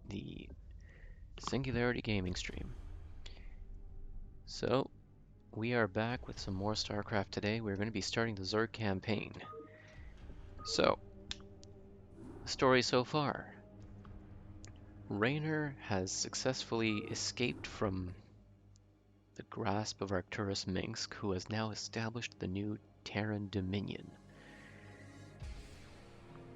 the Singularity Gaming stream. So, we are back with some more Starcraft today. We're going to be starting the Zerg campaign. So, the story so far. Raynor has successfully escaped from the grasp of Arcturus Minsk, who has now established the new Terran Dominion.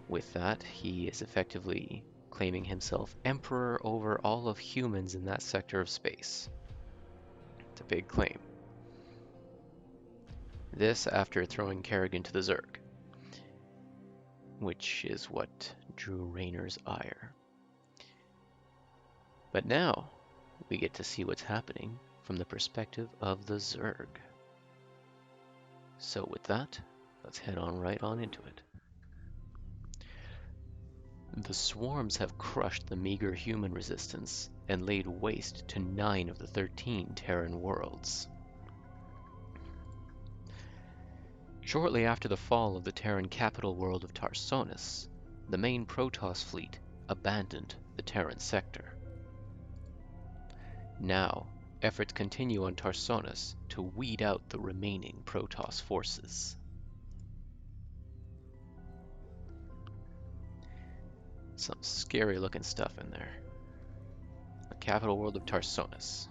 With that, he is effectively claiming himself emperor over all of humans in that sector of space. It's a big claim. This after throwing Kerrigan to the Zerg, which is what drew Raynor's ire. But now, we get to see what's happening from the perspective of the Zerg. So with that, let's head on right on into it. The swarms have crushed the meager human resistance and laid waste to 9 of the 13 Terran worlds. Shortly after the fall of the Terran capital world of Tarsonis, the main Protoss fleet abandoned the Terran sector. Now, efforts continue on Tarsonis to weed out the remaining Protoss forces. Some scary looking stuff in there. The capital world of Tarsonis.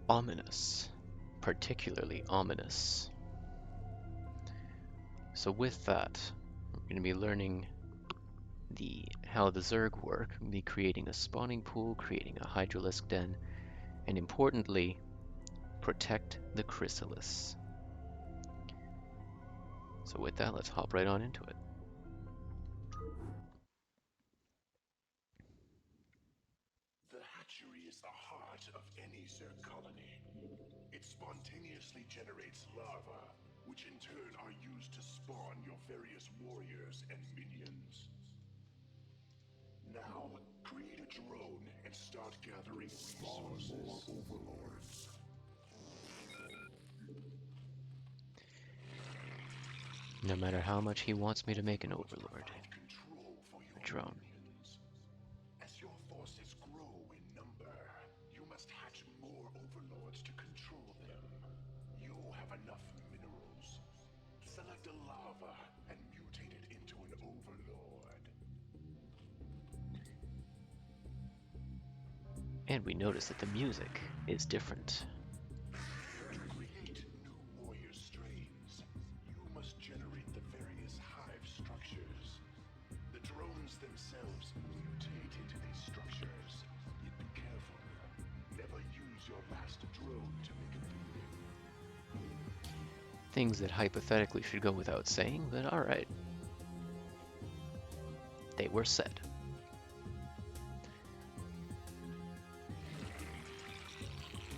Ominous. Particularly ominous. So with that, we're going to be learning how the Zerg work. We'll be creating a spawning pool, creating a hydralisk den, and importantly, protect the chrysalis. So with that, let's hop right on into it. The hatchery is the heart of any Zerg colony. It spontaneously generates larvae, which in turn are used to spawn your various warriors and minions. Now, create a drone and start gathering resources. Overlords. No matter how much he wants me to make an overlord. Control for your A drone. minions. As your forces grow in number, you must hatch more overlords to control them. You have enough minerals. Select a larva and mutate it into an overlord. And we notice that the music is different. To create new warrior strains, you must generate the various hive structures. The drones themselves mutate into these structures. Yet be careful. Never use your last drone to make a breeding. Things that hypothetically should go without saying, but alright. They were said.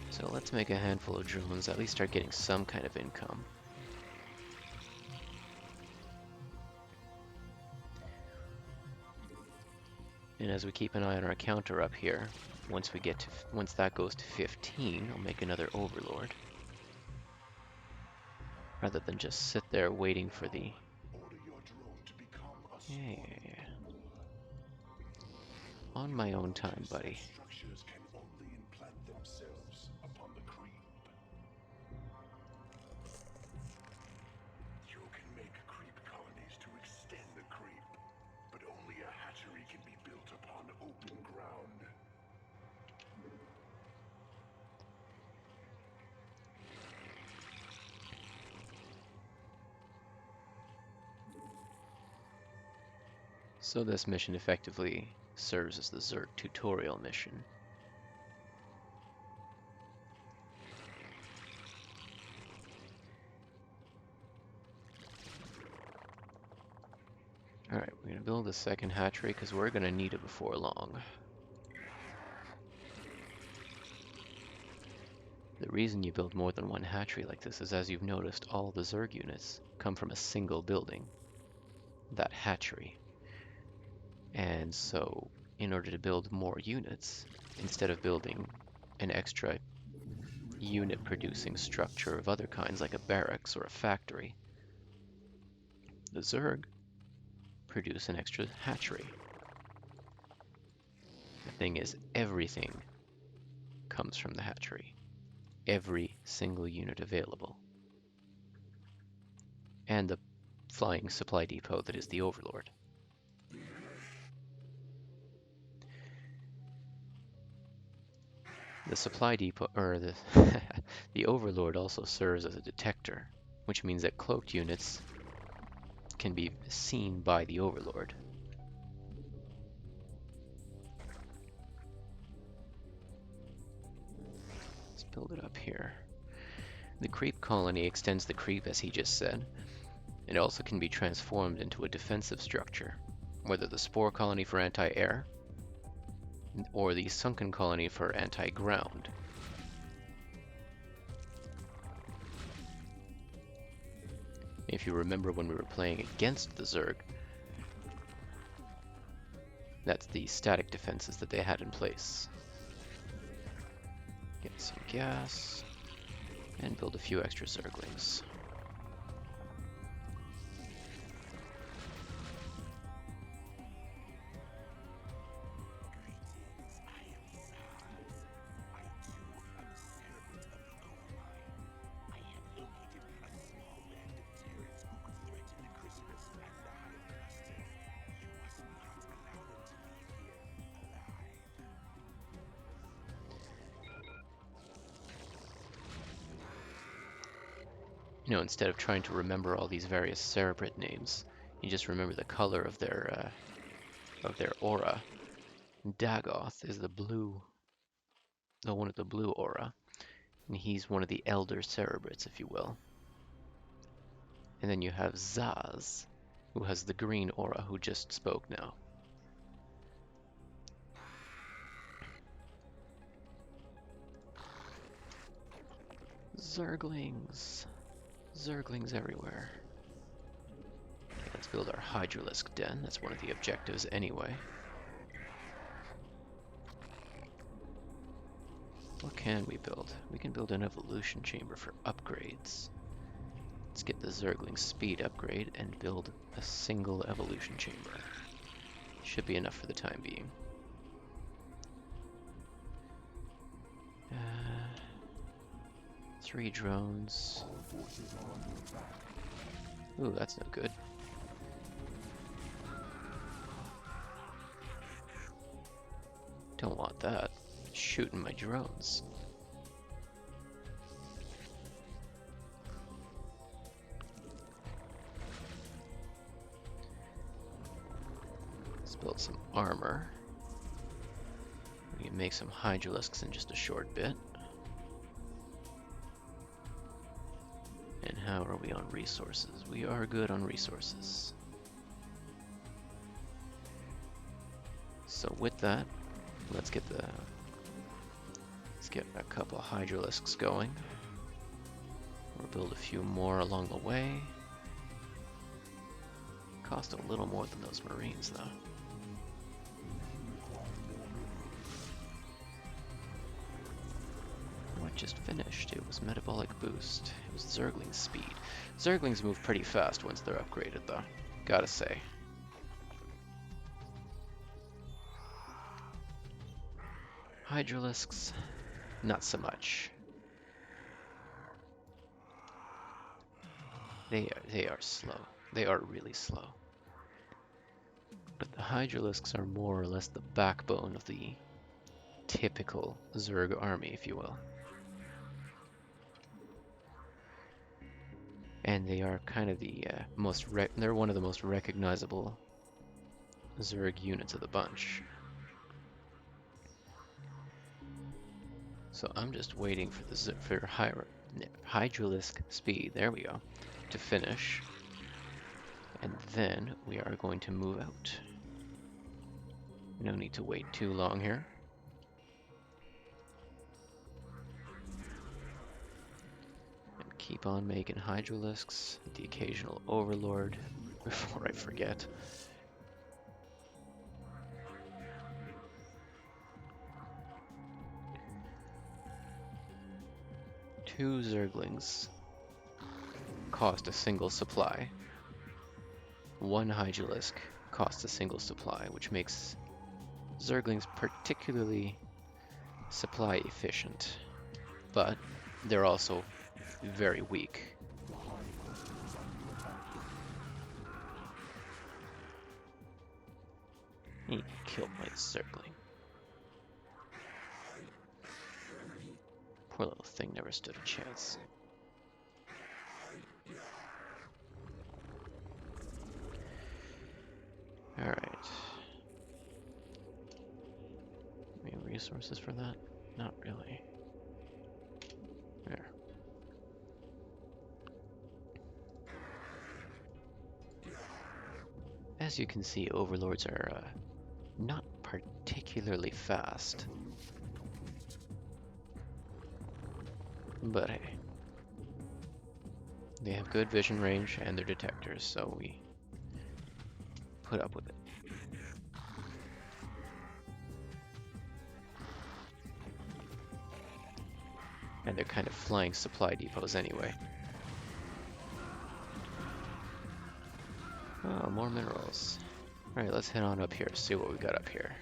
So let's make a handful of drones, at least start getting some kind of income. And as we keep an eye on our counter up here, once that goes to 15, I'll make another overlord. Rather than just sit there waiting for the... Order your drone to become a Yeah. On my own time, buddy. structures can only implant themselves upon the creep. You can make creep colonies to extend the creep, but only a hatchery So this mission effectively serves as the Zerg tutorial mission. Alright, we're going to build a second hatchery because we're going to need it before long. The reason you build more than one hatchery like this is, as you've noticed, all the Zerg units come from a single building, that hatchery. And so, in order to build more units, instead of building an extra unit producing structure of other kinds like a barracks or a factory, the Zerg produce an extra hatchery. The thing is, everything comes from the hatchery. Every single unit available. And the flying supply depot that is the Overlord. The supply depot, or the, the Overlord also serves as a detector, which means that cloaked units can be seen by the Overlord. Let's build it up here. The creep colony extends the creep, as he just said. It also can be transformed into a defensive structure, whether the spore colony for anti-air, or the sunken colony for anti-ground. If you remember when we were playing against the Zerg, that's the static defenses that they had in place. Get some gas, and build a few extra Zerglings. You know, instead of trying to remember all these various Cerebrit names, you just remember the color of their aura. Dagoth is the blue, the one with the blue aura, and he's one of the elder Cerebrits, if you will. And then you have Zaz, who has the green aura, who just spoke now. Zerglings. Zerglings everywhere. Let's build our Hydralisk Den. That's one of the objectives anyway. What can we build? We can build an evolution chamber for upgrades. Let's get the Zergling speed upgrade and build a single evolution chamber. Should be enough for the time being. 3 drones. Ooh, that's no good. Don't want that. Shooting my drones. Let's build some armor. We can make some Hydralisks in just a short bit. And how are we on resources? We are good on resources. So with that, let's get a couple of Hydralisks going. We'll build a few more along the way. Cost a little more than those Marines, though. What just finished? It was Metabolic Boost. It was Zergling Speed. Zerglings move pretty fast once they're upgraded, though. Gotta say. Hydralisks, not so much. They are slow. They are really slow. But the Hydralisks are more or less the backbone of the typical Zerg army, if you will. And they are kind of the they're one of the most recognizable Zerg units of the bunch. So I'm just waiting for the Hydralisk speed, there we go, to finish. And then we are going to move out. No need to wait too long here. And keep on making Hydralisks, the occasional Overlord, before I forget. Two Zerglings cost a single supply. One Hydralisk costs a single supply, which makes Zerglings particularly supply efficient, but they're also very weak. He killed my Zergling. Poor little thing never stood a chance. Alright. Any resources for that? Not really. There. As you can see, Overlords are not particularly fast. But hey. They have good vision range and they're detectors, so we put up with it. And they're kind of flying supply depots anyway. Oh, more minerals. Alright, let's head on up here, see what we got up here.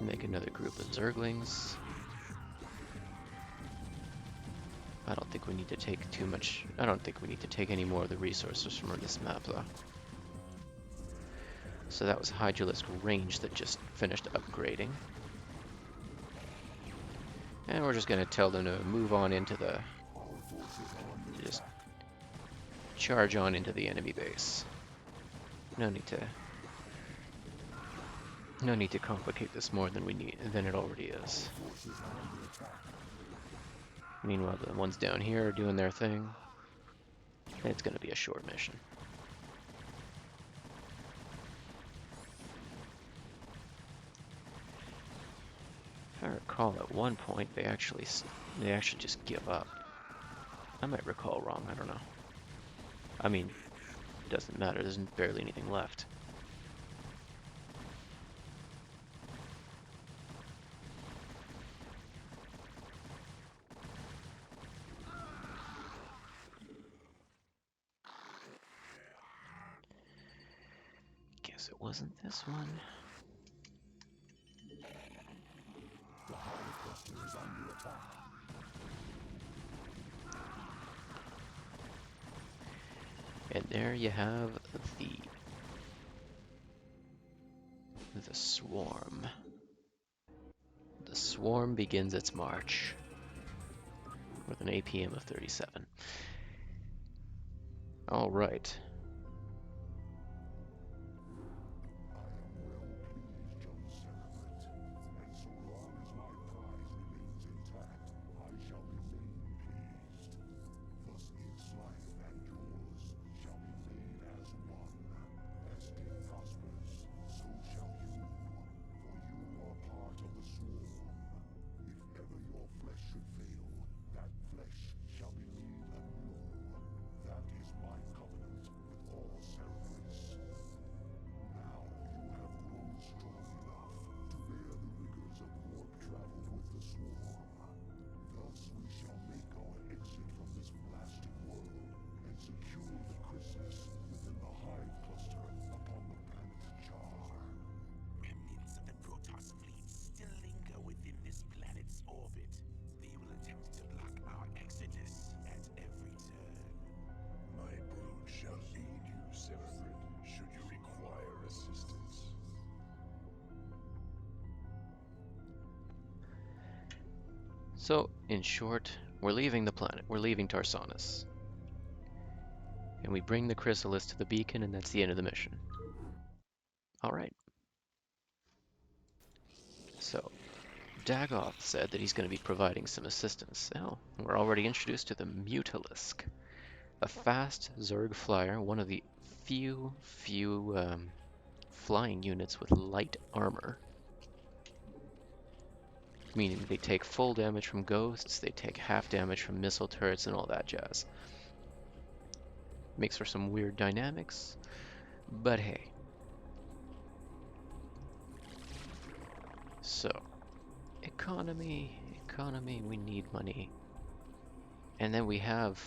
Make another group of Zerglings. I don't think we need to take too much. I don't think we need to take any more of the resources from this map, though. So that was Hydralisk range that just finished upgrading. And we're just going to tell them to move on into the... just charge on into the enemy base. No need to complicate this more than it already is. Meanwhile, the ones down here are doing their thing. It's going to be a short mission. If I recall, at one point they actually just give up. I might recall wrong. I don't know. I mean, it doesn't matter. There's barely anything left. Guess it wasn't this one. And there you have the swarm. The swarm begins its march with an APM of 37. All right. So, in short, we're leaving the planet. We're leaving Tarsanis. And we bring the chrysalis to the beacon, and that's the end of the mission. Alright, so Dagoth said that he's going to be providing some assistance. Oh, we're already introduced to the Mutalisk, a fast Zerg flyer, one of the few flying units with light armor. Meaning they take full damage from ghosts, they take half damage from missile turrets and all that jazz. Makes for some weird dynamics, but hey. So, economy, we need money. And then we have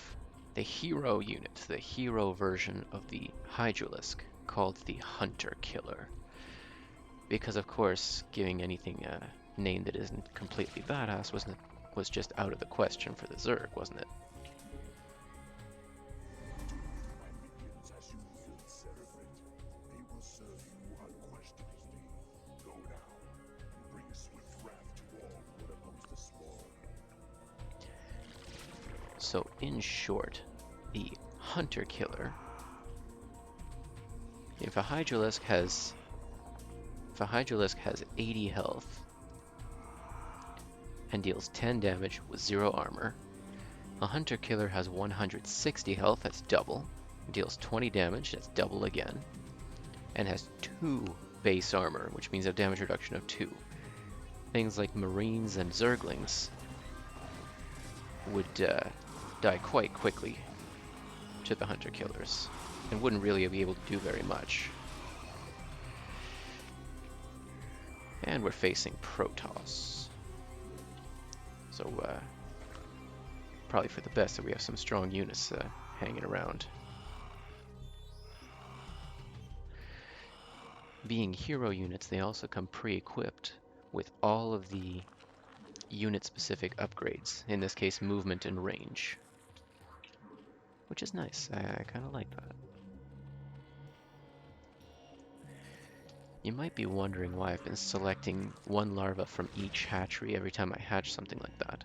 the hero unit, the hero version of the Hydralisk, called the Hunter Killer. Because of course, giving anything a name that isn't completely badass was just out of the question for the Zerg, wasn't it? So in short, the Hunter Killer, if a Hydralisk has 80 health and deals 10 damage with 0 armor, a Hunter Killer has 160 health, that's double, deals 20 damage, that's double again, and has 2 base armor, which means a damage reduction of 2. Things like Marines and Zerglings would die quite quickly to the Hunter Killers, and wouldn't really be able to do very much. And we're facing Protoss. So, probably for the best that we have some strong units hanging around. Being hero units, they also come pre-equipped with all of the unit-specific upgrades, in this case movement and range. Which is nice, I kind of like that. You might be wondering why I've been selecting one larva from each hatchery every time I hatch something like that.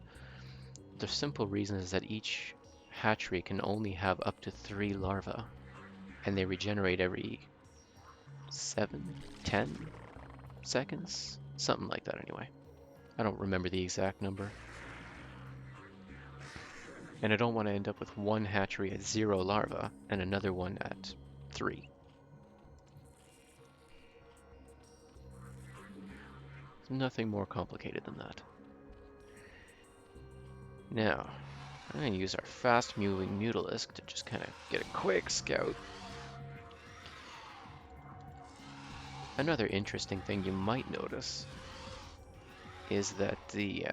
The simple reason is that each hatchery can only have up to 3 larvae, and they regenerate every 7, 10 seconds? Something like that anyway. I don't remember the exact number. And I don't want to end up with one hatchery at 0 larvae and another one at 3. Nothing more complicated than that. Now, I'm going to use our fast-moving Mutalisk to just kind of get a quick scout. Another interesting thing you might notice is that the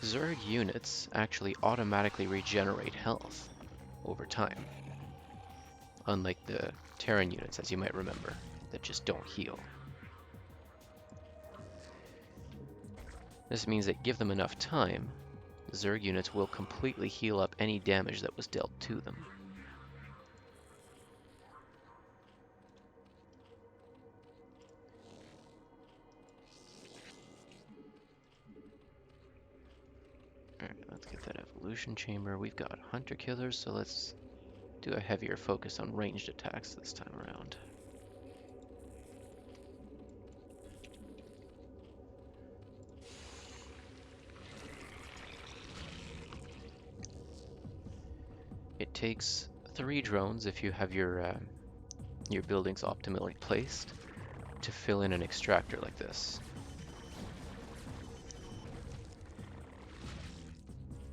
Zerg units actually automatically regenerate health over time, unlike the Terran units, as you might remember, that just don't heal. This means that give them enough time, Zerg units will completely heal up any damage that was dealt to them. Alright, let's get that evolution chamber. We've got hunter killers, so let's do a heavier focus on ranged attacks this time around. It takes 3 drones if you have your buildings optimally placed to fill in an extractor like this.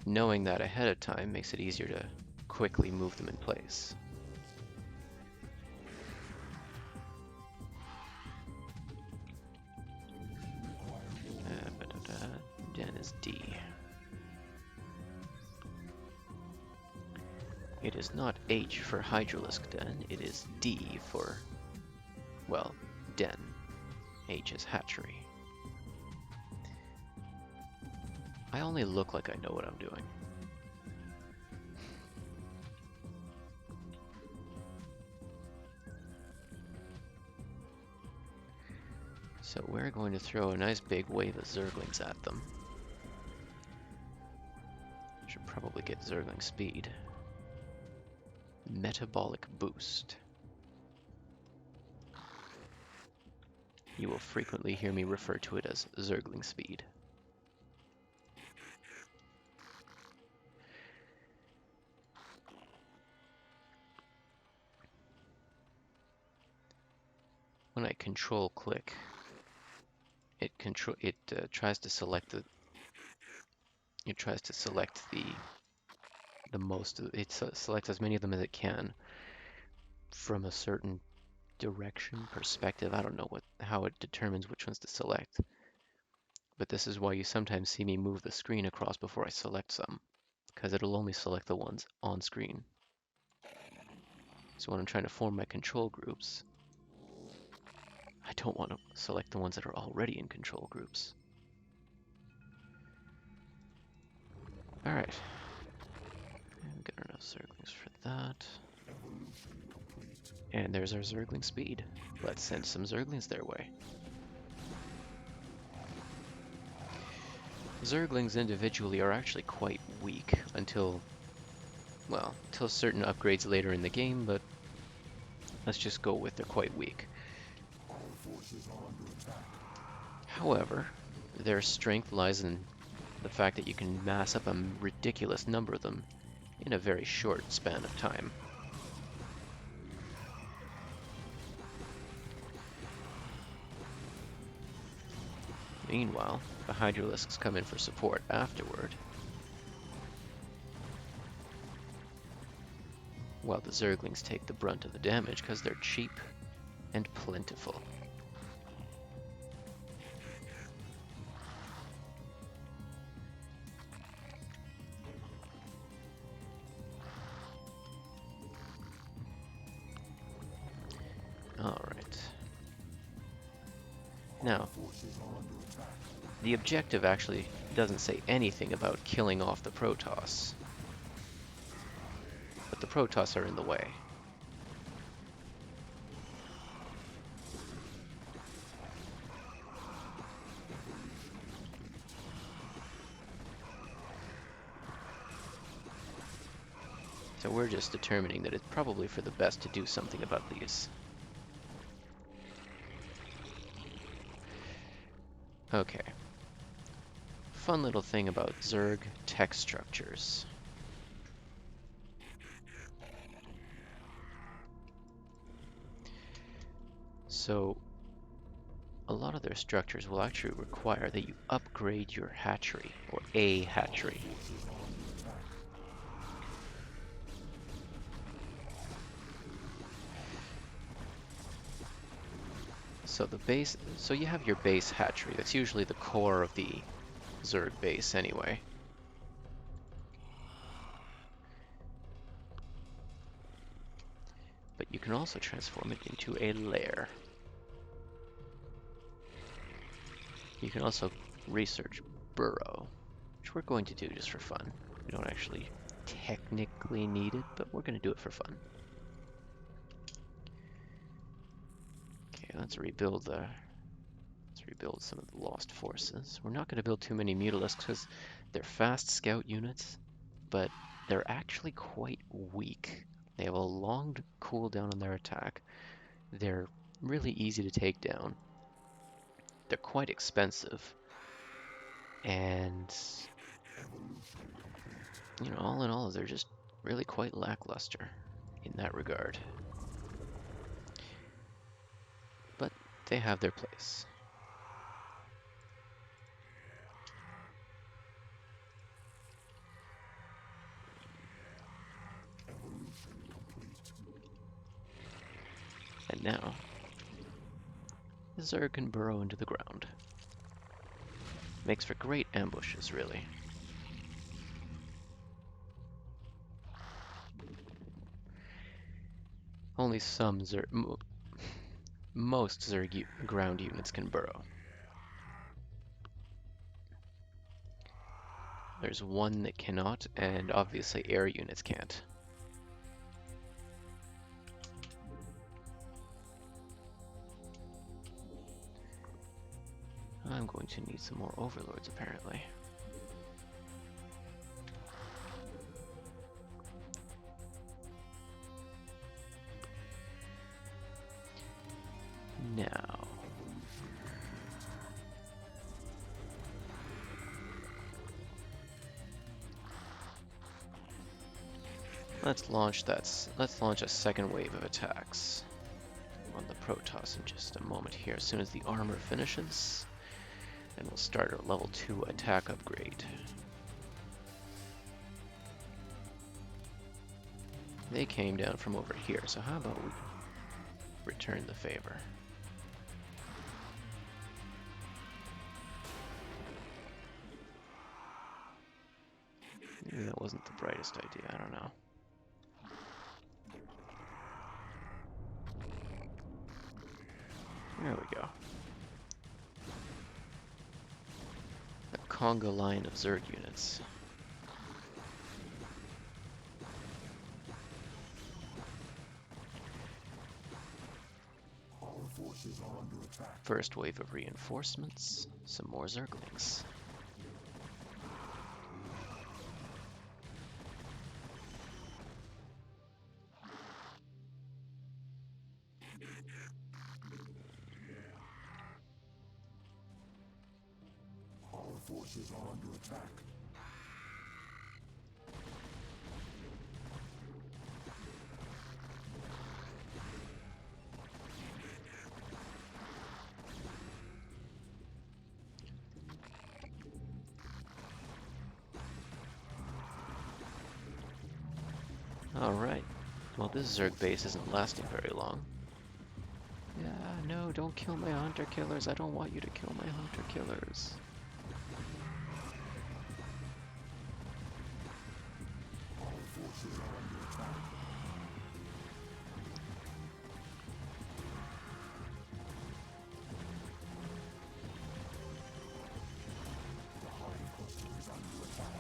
Knowing that ahead of time makes it easier to quickly move them in place. Den is D. It is not H for Hydralisk Den, it is D for, well, Den. H is hatchery. I only look like I know what I'm doing. So we're going to throw a nice big wave of Zerglings at them. Should probably get Zergling speed. Metabolic boost. You will frequently hear me refer to it as Zergling speed. When I control click, it tries to select the most. It selects as many of them as it can from a certain direction perspective. I don't know how it determines which ones to select, but this is why you sometimes see me move the screen across before I select some, because it'll only select the ones on screen. So when I'm trying to form my control groups, I don't want to select the ones that are already in control groups. Alright. We've got enough Zerglings for that. And there's our Zergling speed. Let's send some Zerglings their way. Zerglings individually are actually quite weak until certain upgrades later in the game, but let's just go with they're quite weak. However, their strength lies in the fact that you can mass up a ridiculous number of them in a very short span of time. Meanwhile, the Hydralisks come in for support afterward, while the Zerglings take the brunt of the damage because they're cheap and plentiful. Alright. Now, the objective actually doesn't say anything about killing off the Protoss, but the Protoss are in the way. So we're just determining that it's probably for the best to do something about these. Okay. Fun little thing about Zerg text structures. So a lot of their structures will actually require that you upgrade your hatchery, or a hatchery. So you have your base hatchery. That's usually the core of the Zerg base anyway. But you can also transform it into a lair. You can also research burrow, which we're going to do just for fun. We don't actually technically need it, but we're going to do it for fun. Okay, let's rebuild some of the lost forces. We're not going to build too many Mutalisks because they're fast scout units, but they're actually quite weak. They have a long cooldown on their attack. They're really easy to take down. They're quite expensive. And, you know, all in all, they're just really quite lackluster in that regard. But they have their place. And now, the Zerg can burrow into the ground. Makes for great ambushes, really. Only some most Zerg ground units can burrow. There's one that cannot, and obviously air units can't. I'm going to need some more overlords, apparently. Now, let's launch a second wave of attacks on the Protoss in just a moment here, as soon as the armor finishes, and we'll start our level 2 attack upgrade. They came down from over here, so how about we return the favor? Maybe that wasn't the brightest idea, I don't know. There we go. A conga line of Zerg units. Our forces are under attack. First wave of reinforcements, some more Zerglings. Our forces are under attack. Alright. Well, this Zerg base isn't lasting very long. Yeah, no, don't kill my hunter killers. I don't want you to kill my hunter killers. Our forces are under attack. The Hive cluster is under attack.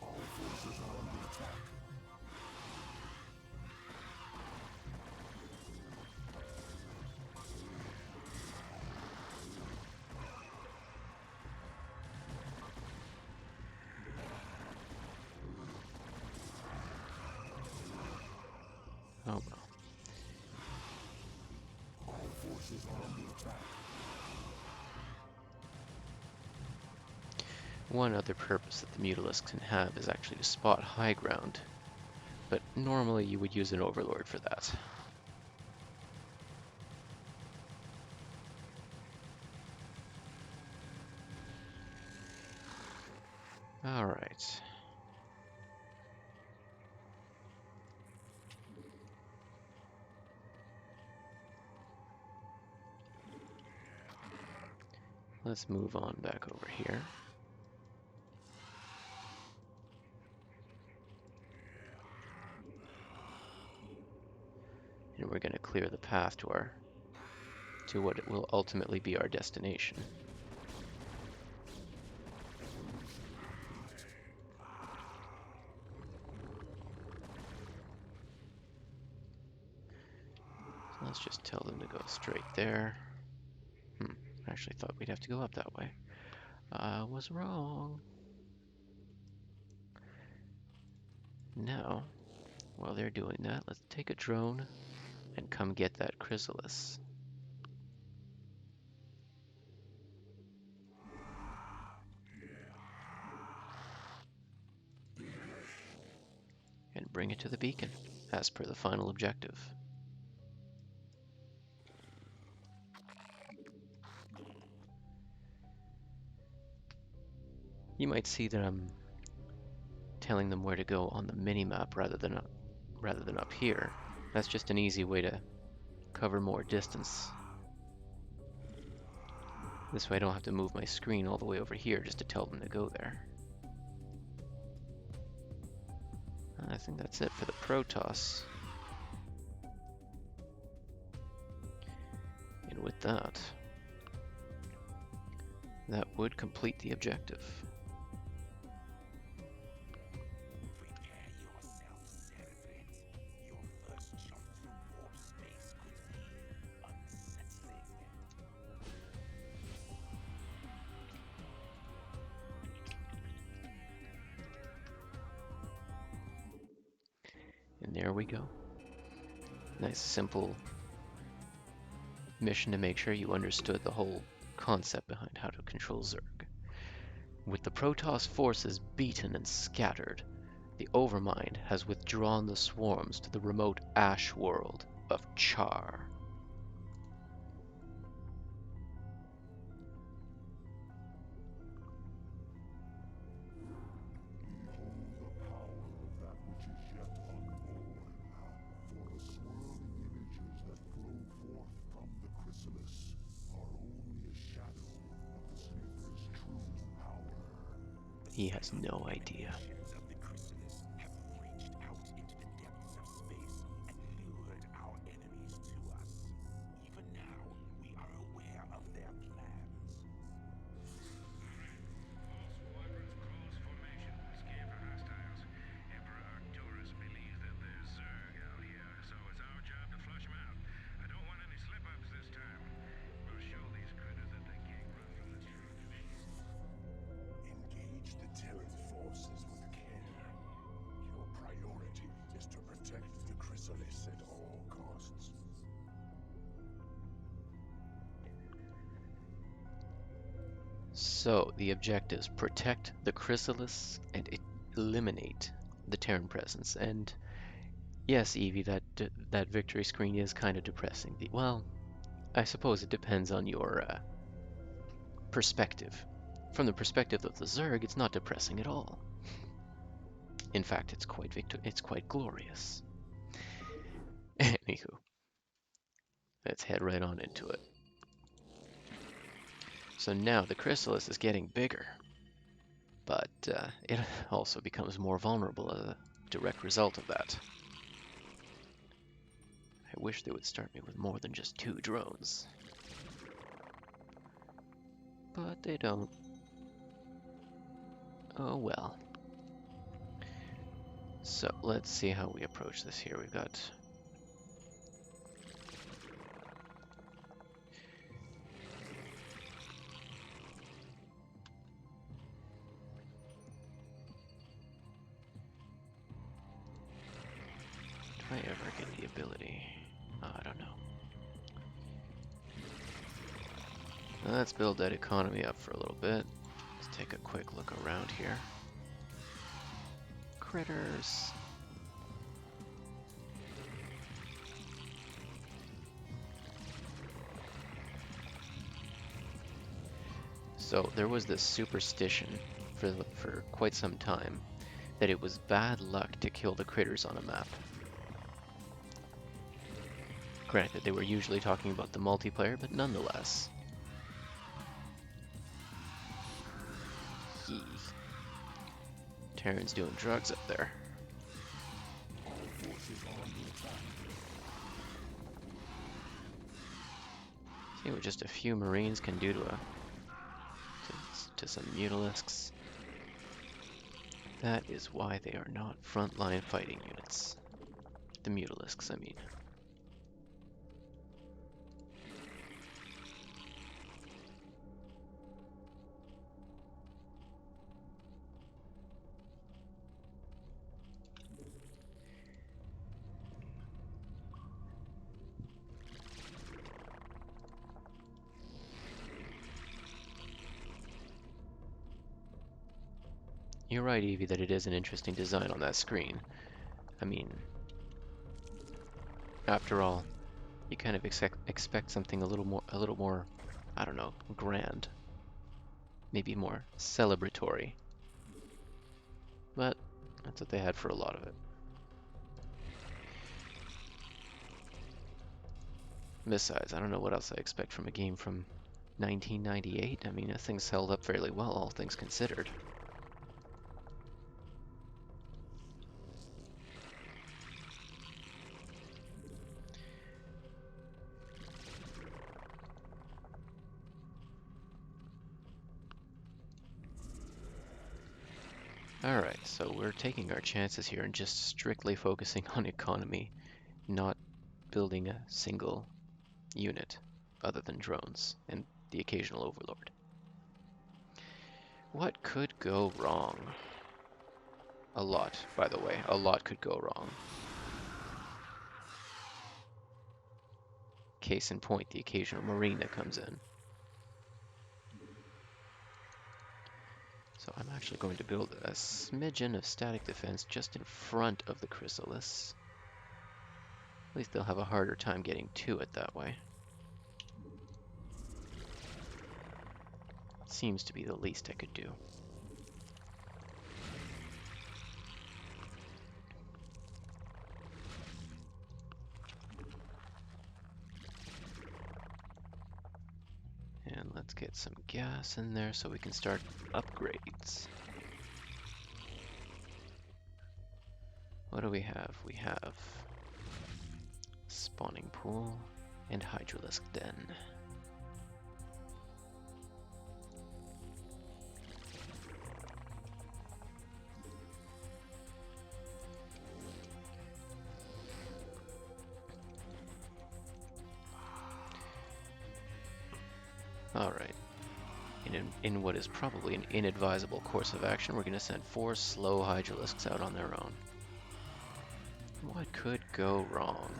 Our forces are under attack. Oh well. Our forces are under attack. One other purpose that the Mutalisks can have is actually to spot high ground, but normally you would use an Overlord for that. Alright. Let's move on back over here. And we're going to clear the path to what will ultimately be our destination. So let's just tell them to go straight there. I actually thought we'd have to go up that way. I was wrong. Now, while they're doing that, let's take a drone and come get that chrysalis. And bring it to the beacon, as per the final objective. You might see that I'm telling them where to go on the mini-map rather than up here. That's just an easy way to cover more distance. This way I don't have to move my screen all the way over here just to tell them to go there. I think that's it for the Protoss. And with that, that would complete the objective. Prepare yourself, Cerebrate. Your first jump through warp space could be unsettling. There we go. Nice, simple mission to make sure you understood the whole concept behind how to control Zerg. With the Protoss forces beaten and scattered, the Overmind has withdrawn the swarms to the remote ash world of Char. Behold the power of that which is yet unborn, for the swirling images that flow forth from the chrysalis are only a shadow of the sniffer's true power. He has no idea. Visions of the chrysalis have reached out into the depths of space and lured our enemies to us. Even now, we are aware of their plans. All squadrons close formation. Scan for hostiles. Emperor Arcturus believes that there's Zerg out here, so it's our job to flush them out. I don't want any slip-ups this time. We'll show these critters that they can't run from the truth. Engage the Terran forces with care. Your priority is to protect the chrysalis at all costs. So, the objectives: protect the chrysalis and eliminate the Terran presence. And yes, Evie, that victory screen is kind of depressing. Well, I suppose it depends on your perspective. From the perspective of the Zerg, it's not depressing at all. In fact, it's quite glorious. Anywho, let's head right on into it. So now the chrysalis is getting bigger, but it also becomes more vulnerable as a direct result of that. I wish they would start me with more than just 2 drones. But they don't. Oh well. So let's see how we approach this here. We've got do I ever get the ability? I don't know. Let's build that economy up for a little bit. Let's take a quick look around here. Critters. So there was this superstition for quite some time that it was bad luck to kill the critters on a map. Granted, they were usually talking about the multiplayer, but nonetheless. Yee. Terran's doing drugs up there. See what just a few Marines can do to some Mutalisks. That is why they are not frontline fighting units. The Mutalisks, I mean. You're right, Evie, that it is an interesting design on that screen. I mean, after all, you kind of expect something a little more, I don't know, grand. Maybe more celebratory. But that's what they had for a lot of it. Besides, I don't know what else I expect from a game from 1998. I mean, that thing's held up fairly well, all things considered. Alright, so we're taking our chances here and just strictly focusing on economy, not building a single unit other than drones and the occasional overlord. What could go wrong? A lot, by the way. A lot could go wrong. Case in point, the occasional Marine that comes in. So I'm actually going to build a smidgen of static defense just in front of the Chrysalis. At least they'll have a harder time getting to it that way. Seems to be the least I could do. And let's get some gas in there so we can start upgrades. What do we have? We have spawning pool and hydralisk den. Alright. In what is probably an inadvisable course of action, we're going to send 4 slow hydralisks out on their own. What could go wrong?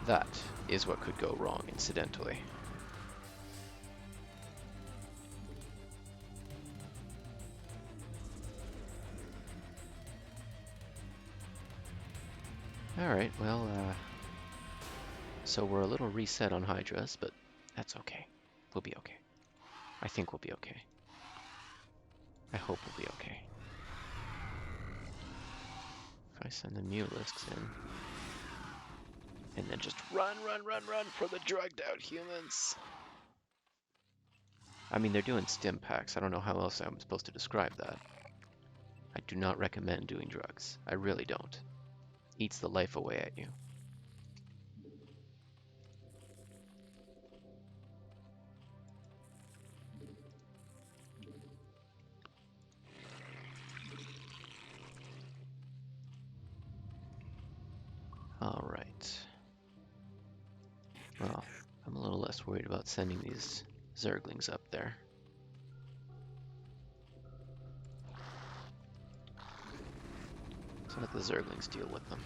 That is what could go wrong, incidentally. Alright, well, so we're a little reset on Hydras, but that's okay. We'll be okay. I think we'll be okay. I hope we'll be okay. If I send the Mulisks in, and then just run for the drugged out humans. I mean, they're doing stim packs. I don't know how else I'm supposed to describe that. I do not recommend doing drugs. I really don't. Eats the life away at you. Alright. Well, I'm a little less worried about sending these Zerglings up there. So let the Zerglings deal with them.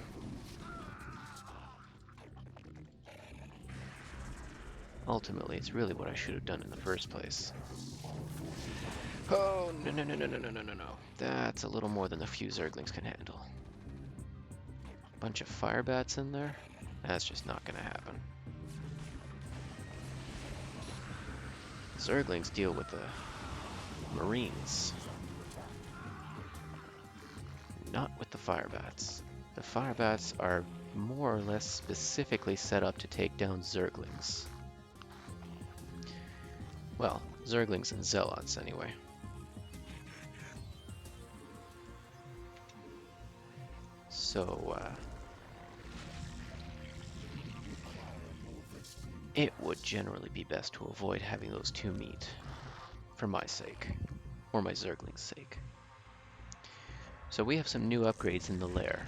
Ultimately, it's really what I should have done in the first place. Oh, no. That's a little more than a few Zerglings can handle. Bunch of fire bats in there? That's just not gonna happen. Zerglings deal with the Marines. Not with the fire bats. The fire bats are more or less specifically set up to take down Zerglings. Well, Zerglings and Zealots anyway. So, it would generally be best to avoid having those two meet, for my sake, or my Zergling's sake. So we have some new upgrades in the lair.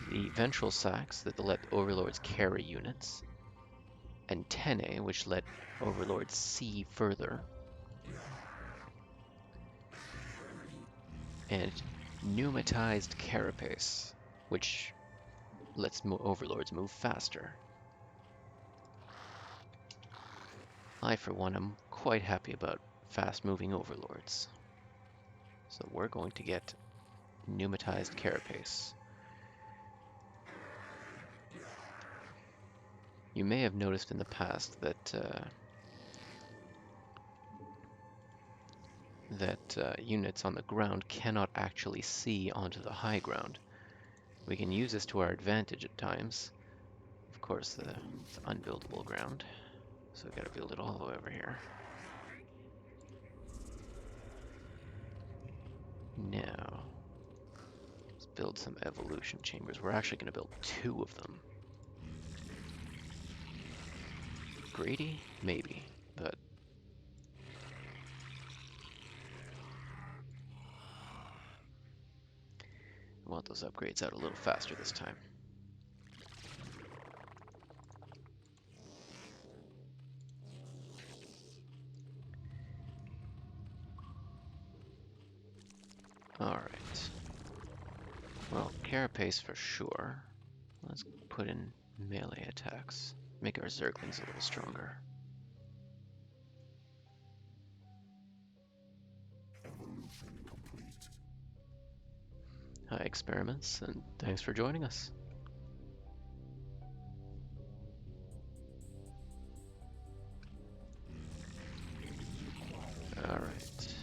The ventral sacks that let overlords carry units, antennae which let overlords see further, and pneumatized carapace, which lets overlords move faster. I, for one, am quite happy about fast-moving overlords. So we're going to get pneumatized carapace. You may have noticed in the past that units on the ground cannot actually see onto the high ground. We can use this to our advantage at times. Of course, it's unbuildable ground, so we gotta build it all the way over here. Now, let's build some evolution chambers. We're actually gonna build 2 of them. Greedy? Maybe, but I want those upgrades out a little faster this time. Well, carapace for sure. Let's put in melee attacks. Make our Zerglings a little stronger. Hi, Experiments, and thanks for joining us. Alright.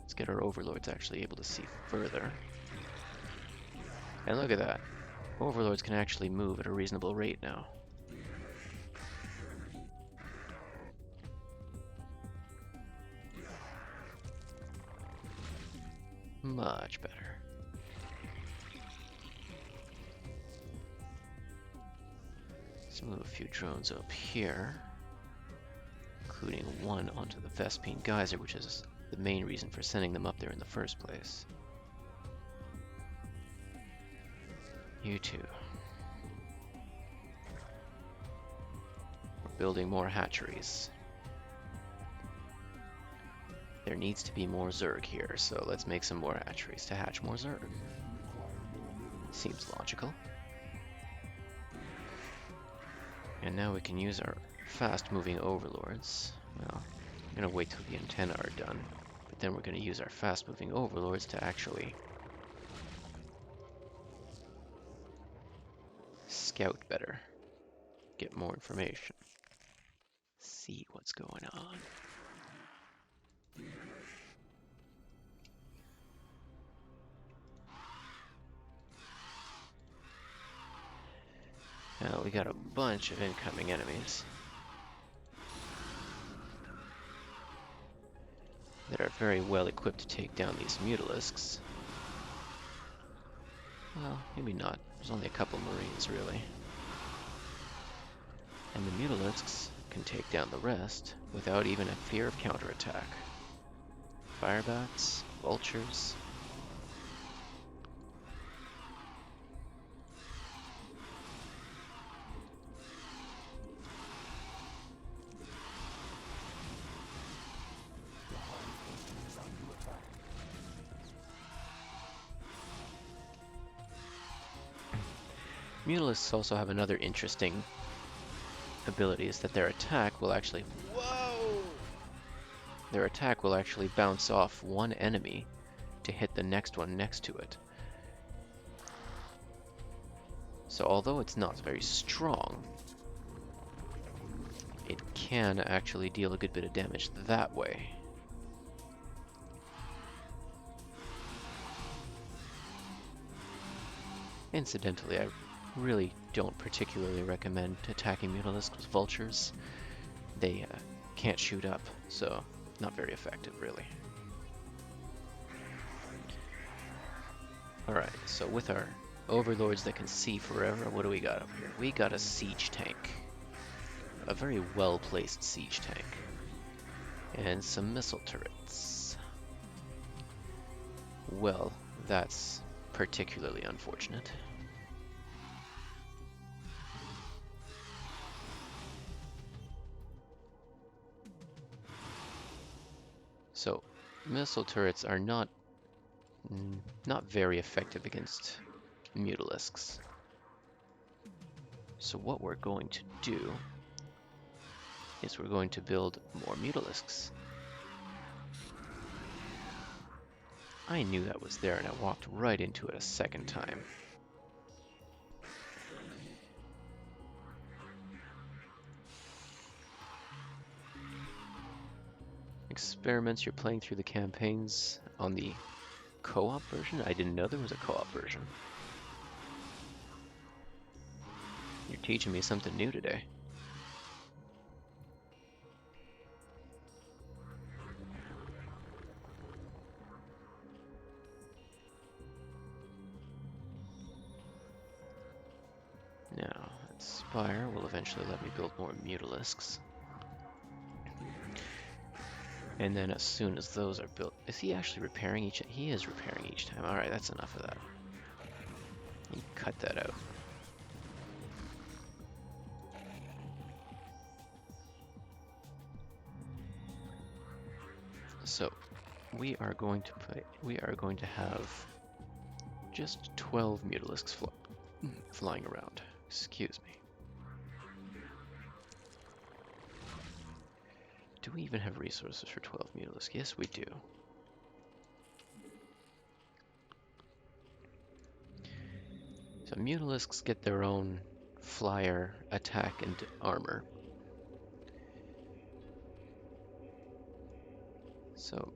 Let's get our Overlords actually able to see further. And look at that. Overlords can actually move at a reasonable rate now. Much better. Let's move a few drones up here, including one onto the Vespine Geyser, which is the main reason for sending them up there in the first place. You too. We're building more hatcheries. There needs to be more Zerg here, so let's make some more hatcheries to hatch more Zerg. Seems logical. And now we can use our fast-moving overlords. Well, I'm gonna wait till the antennae are done, but then we're gonna use our fast-moving overlords to actually scout better, get more information, see what's going on. Now we got a bunch of incoming enemies that are very well equipped to take down these mutalisks. Well, maybe not. There's only a couple Marines, really. And the mutalisks can take down the rest without even a fear of counterattack. Firebats, vultures. Mutalisks also have another interesting ability, is that their attack will actually... Whoa! Their attack will actually bounce off one enemy to hit the next one next to it. So although it's not very strong, it can actually deal a good bit of damage that way. Incidentally, I really don't particularly recommend attacking mutalisks with vultures. They can't shoot up, so not very effective, really. Alright, so with our overlords that can see forever, what do we got up here? We got a siege tank. A very well-placed siege tank. And some missile turrets. Well, that's particularly unfortunate. So, missile turrets are not very effective against mutalisks. So what we're going to do is we're going to build more mutalisks. I knew that was there and I walked right into it a second time. Experiments, you're playing through the campaigns on the co-op version? I didn't know there was a co-op version. You're teaching me something new today. Now, that spire will eventually let me build more mutalisks. And then as soon as those are built... Is he actually repairing each... He is repairing each time. Alright, that's enough of that. You cut that out. So, we are going to have just 12 mutalisks flying around. Excuse me. Do we even have resources for 12 mutalisks? Yes, we do. So mutalisks get their own flyer, attack, and armor. So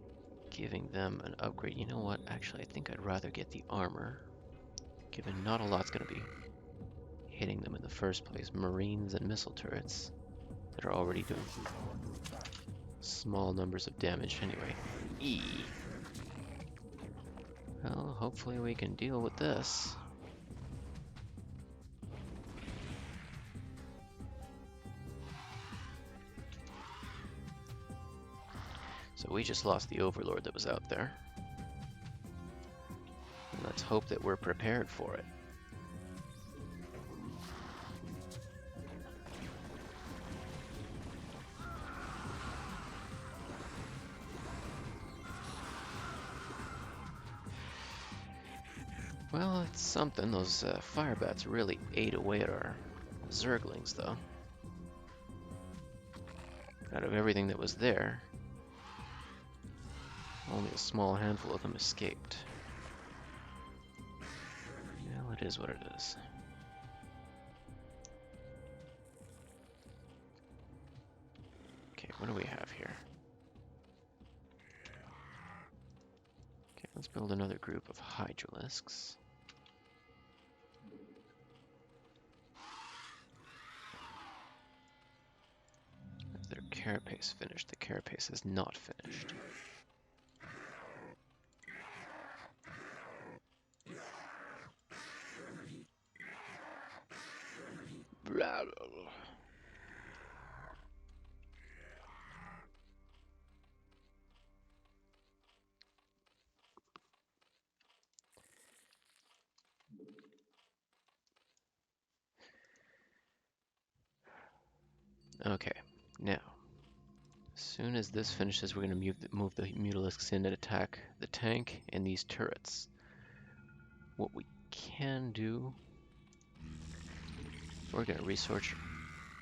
giving them an upgrade. You know what? Actually, I think I'd rather get the armor, given not a lot's going to be hitting them in the first place. Marines and missile turrets that are already doing small numbers of damage anyway. Well, hopefully we can deal with this. So we just lost the Overlord that was out there. And let's hope that we're prepared for it. Well, it's something. Those fire bats really ate away at our Zerglings, though. Out of everything that was there, only a small handful of them escaped. Well, it is what it is. Okay, what do we have here? Okay, let's build another group of Hydralisks. Their carapace finished. The carapace is not finished. Okay, now, as soon as this finishes, we're going to move the Mutalisks in and attack the tank and these turrets. What we can do, we're going to research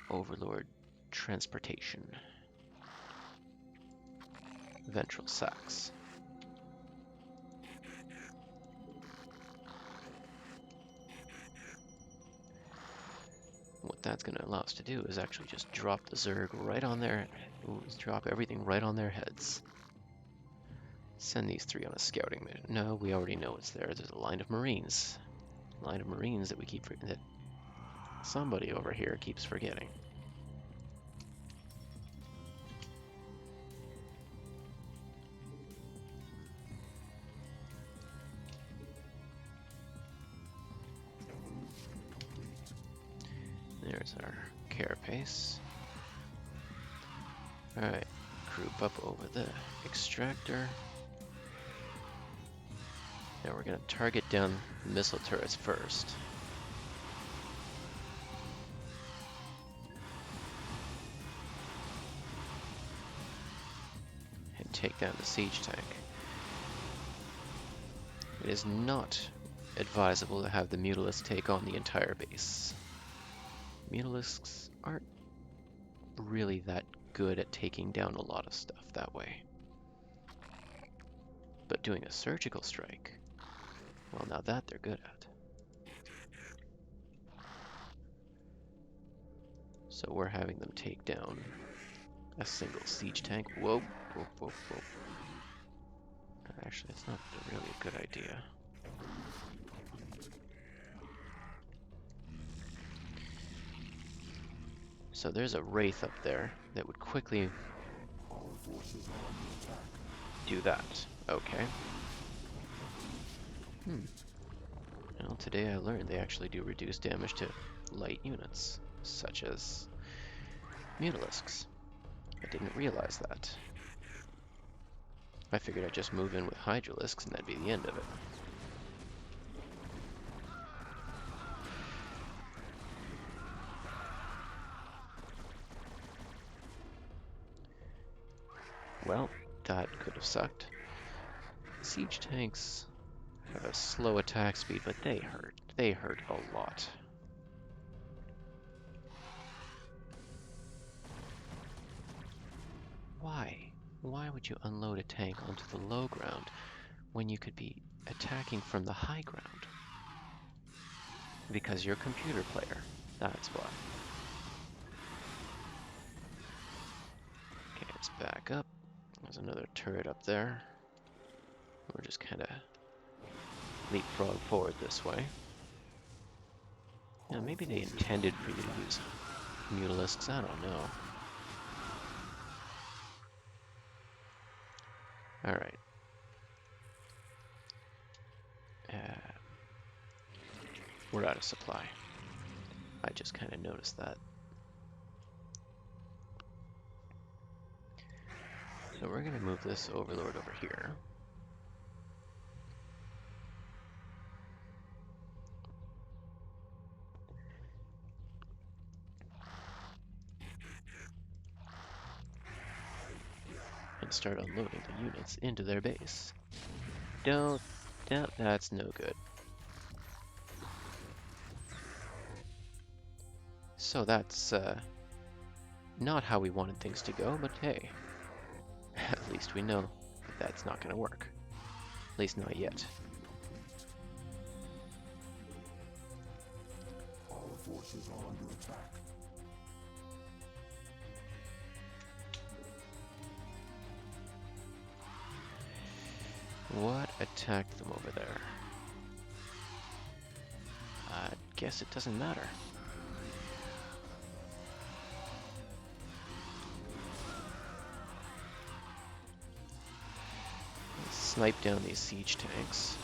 Overlord transportation. Ventral sacs. What that's going to allow us to do is actually just drop the Zerg right on their... drop everything right on their heads. Send these three on a scouting mission. No, we already know it's there. There's a line of Marines. Line of Marines that we keep... that somebody over here keeps forgetting. There's our carapace. Alright, group up over the extractor. Now we're going to target down missile turrets first. And take down the siege tank. It is not advisable to have the Mutalisks take on the entire base. Mutalisks aren't really that good at taking down a lot of stuff that way. But doing a surgical strike, well, now that they're good at. So we're having them take down a single siege tank. Whoa, whoa, whoa, whoa. Actually, it's not really a good idea. So there's a Wraith up there that would quickly do that. Okay. Well, today I learned they actually do reduce damage to light units, such as Mutalisks. I didn't realize that. I figured I'd just move in with Hydralisks and that'd be the end of it. Well, that could have sucked. Siege tanks Have a slow attack speed, but they hurt. They hurt a lot. Why? Why would you unload a tank onto the low ground when you could be attacking from the high ground? Because you're a computer player. That's why. Okay, let's back up. There's another turret up there. We're just kind of leapfrog forward this way. Now, maybe they intended for you to use mutalisks, I don't know. Alright. We're out of supply. I just kind of noticed that. So we're going to move this overlord over here. And start unloading the units into their base. Don't, that's no good. So that's not how we wanted things to go, but hey, at least we know that that's not going to work. At least not yet. Our forces are under attack. What attacked them over there? I guess it doesn't matter. Let's snipe down these siege tanks.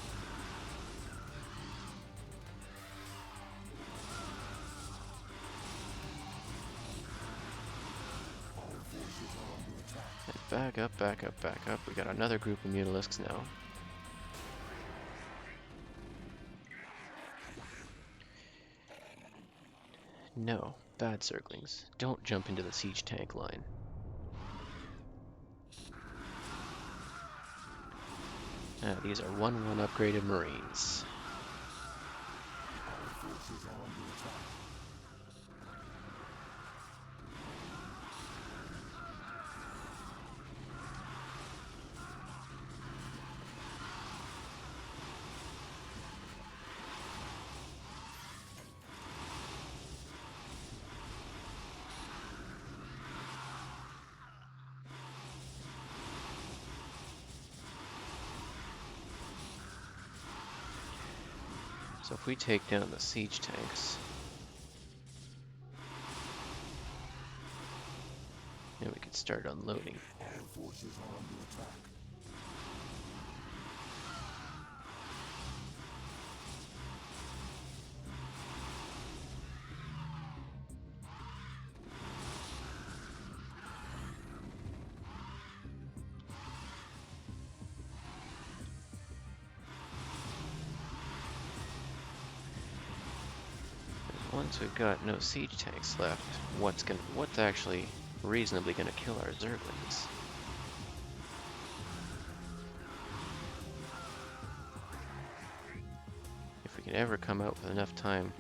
And back up, back up, back up. We got another group of mutalisks now. No, bad Zerglings. Don't jump into the siege tank line. These are 1-1 upgraded Marines. Our forces are under attack. So if we take down the siege tanks, then we could start unloading. Our forces are under attack. Once we've got no siege tanks left, what's actually reasonably gonna kill our Zerglings? If we can ever come out with enough time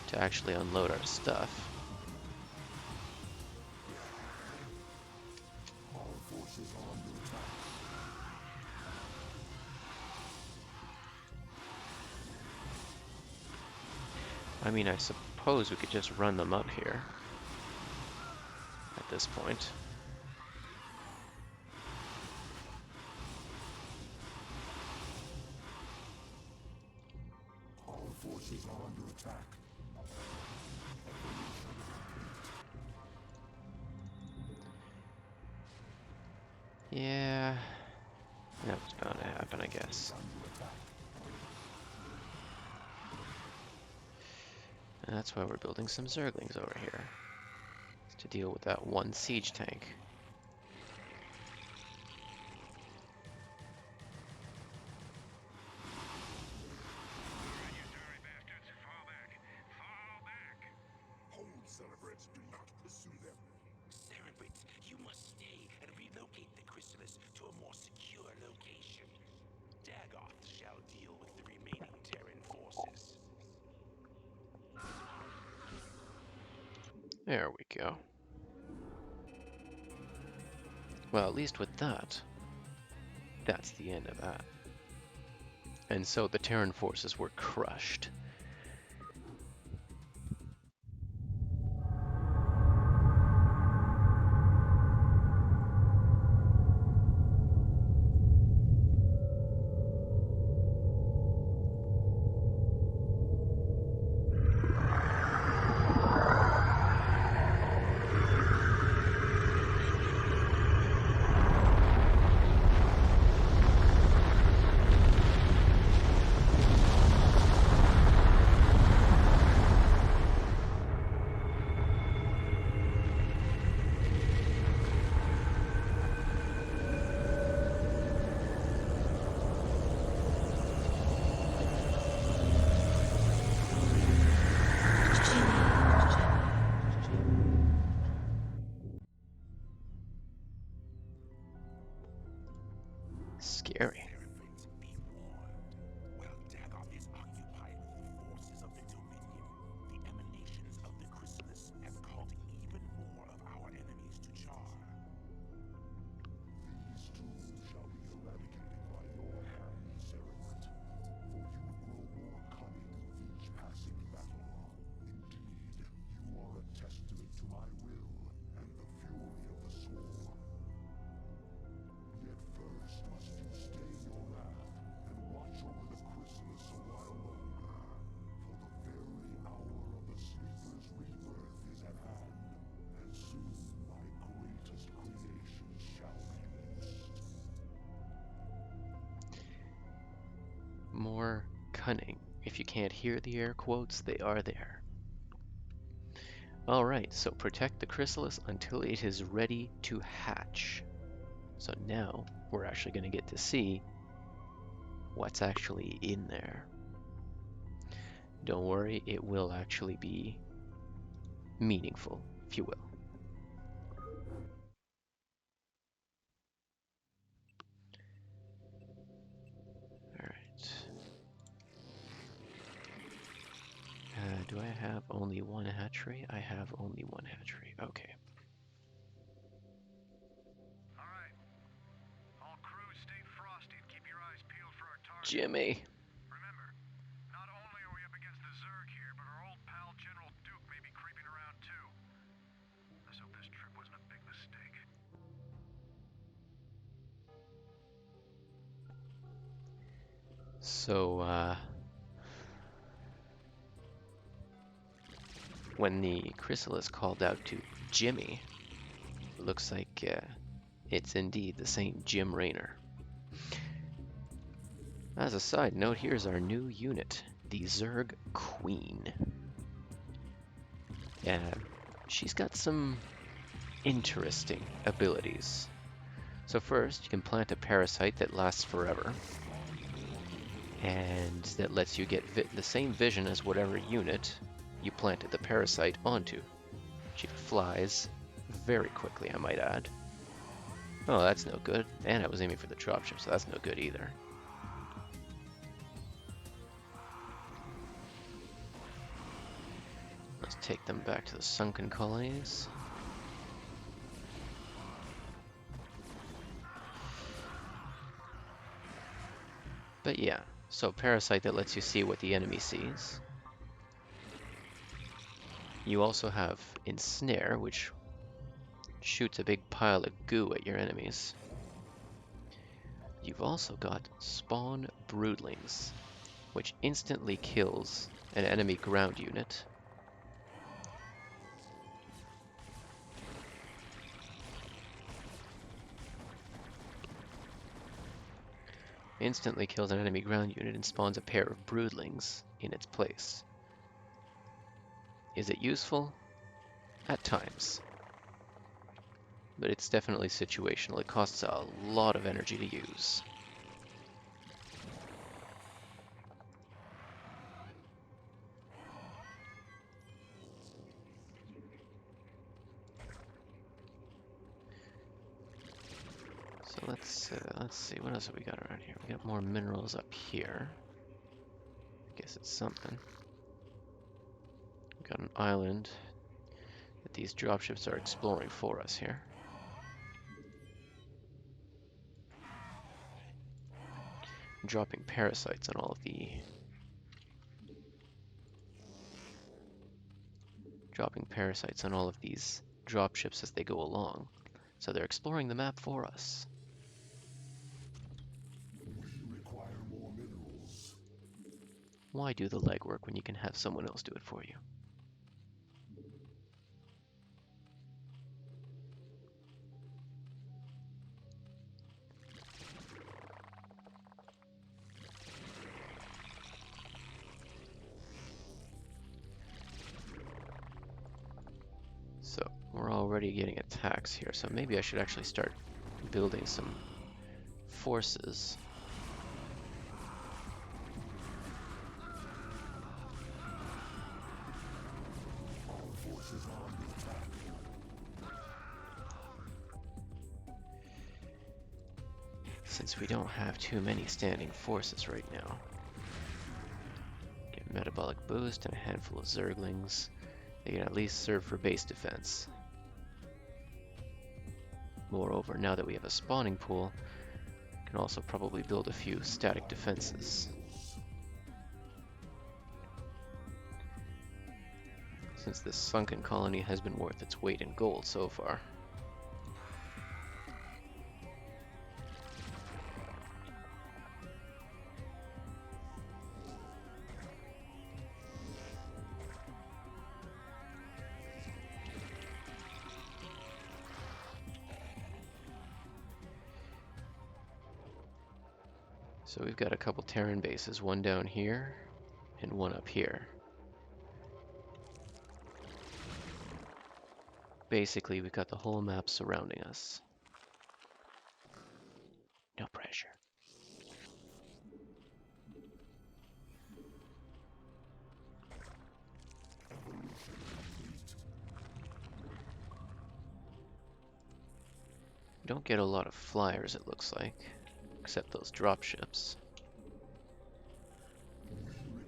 to actually unload our stuff. Our forces are under attack. I mean, I suppose we could just run them up here at this point. Our forces are under attack. Yeah, that was bound to happen, I guess. Under attack. And that's why we're building some Zerglings over here, to deal with that one siege tank. You sorry bastards, fall back. Fall back. Hold, Celebrants. Do not pursue them. Celebrants, you must stay and relocate the chrysalis to a more secure location. Dagoth shall deal with the remaining Terran forces. There we go. Well, at least with that, that's the end of that. And so the Terran forces were crushed. Scary. Terrans, be warned. While Dagoth is occupied with the forces of the Dominion, the emanations of the Chrysalis have called even more of our enemies to Char. These too shall be eradicated by your hand, Zerg, for you grow more cunning with each passing battle. Indeed, you are a testament to my will and the fury of the swarm. Yet first must you stay your wrath and watch over the chrysalis a while longer, for the very hour of the sleeper's rebirth is at hand, and soon my greatest creation shall be loosed. More cunning. If you can't hear the air quotes, they are there. Alright, so protect the chrysalis until it is ready to hatch. So now we're actually going to get to see what's actually in there. Don't worry, it will actually be meaningful, if you will. Alright. Do I have only one hatchery? I have only one hatchery. Okay. All right. All crews stay frosty and keep your eyes peeled for our target. Jimmy! Remember, not only are we up against the Zerg here, but our old pal General Duke may be creeping around too. Let's hope this trip wasn't a big mistake. So, when the chrysalis called out to Jimmy, it looks like it's indeed the same Jim Raynor. As a side note, here's our new unit, the Zerg Queen. Yeah, she's got some interesting abilities. So first, you can plant a parasite that lasts forever, and that lets you get the same vision as whatever unit you planted the parasite onto. She flies very quickly, I might add. Oh, that's no good. And I was aiming for the dropship, so that's no good either. Let's take them back to the sunken colonies. But yeah, so parasite that lets you see what the enemy sees. You also have ensnare, which shoots a big pile of goo at your enemies. You've also got spawn broodlings, which instantly kills an enemy ground unit. Instantly kills an enemy ground unit and spawns a pair of broodlings in its place. Is it useful? At times. But it's definitely situational. It costs a lot of energy to use. So let's see, what else have we got around here? We got more minerals up here. I guess it's something. We got an island that these dropships are exploring for us here. Dropping parasites on all of the these dropships as they go along. So they're exploring the map for us. We require more minerals. Why do the legwork when you can have someone else do it for you? So we're already getting attacks here, so maybe I should actually start building some forces. Our forces are under attack. Since we don't have too many standing forces right now. Get metabolic boost and a handful of Zerglings. They can at least serve for base defense. Moreover, now that we have a spawning pool, we can also probably build a few static defenses. Since this sunken colony has been worth its weight in gold so far. So we've got a couple Terran bases, one down here and one up here. Basically, we've got the whole map surrounding us. No pressure. We don't get a lot of flyers, it looks like, except those dropships.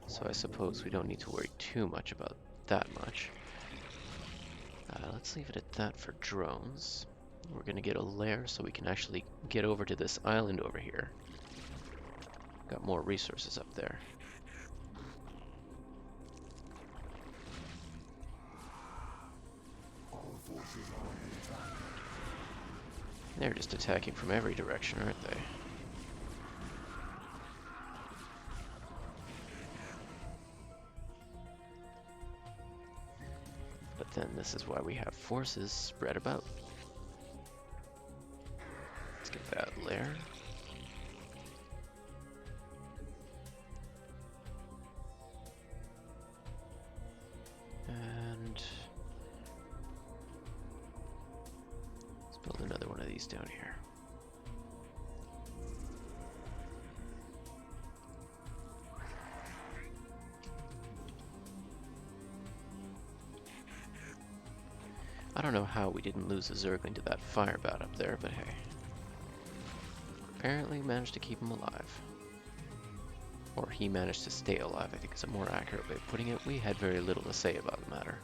So I suppose we don't need to worry too much about that much. Let's leave it at that for drones. We're gonna get a lair so we can actually get over to this island over here. Got more resources up there. They're just attacking from every direction, aren't they? But then this is why we have forces spread about. Let's get that lair. And let's build another one of these down here. I don't know how we didn't lose a Zergling to that fire bat up there, but hey. Apparently managed to keep him alive. Or he managed to stay alive, I think is a more accurate way of putting it. We had very little to say about the matter.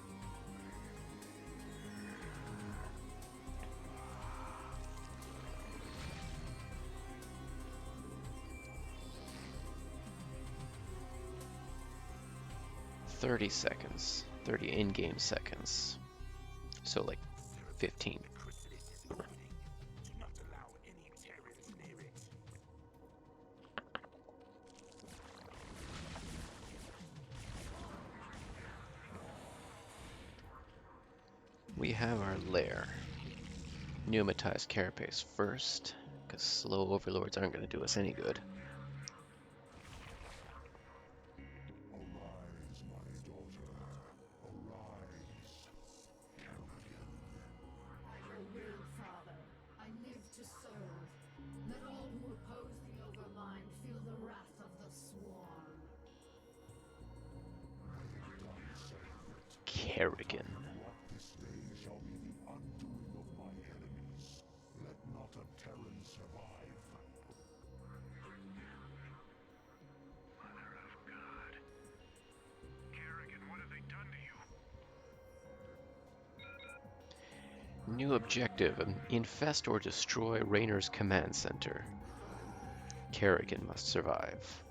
"30 seconds. 30 in-game seconds. So like 15. Do not allow any terrors near it. We have our lair. Pneumatize carapace first, because slow overlords aren't going to do us any good. Arise, my daughter. Arise. Your will, Father. I live to serve. Let all who oppose the Overmind feel the wrath of the Swarm. Kerrigan. This day shall be the undoing of my enemies. Let not a Terran survive. New objective, infest or destroy Raynor's command center. Kerrigan must survive.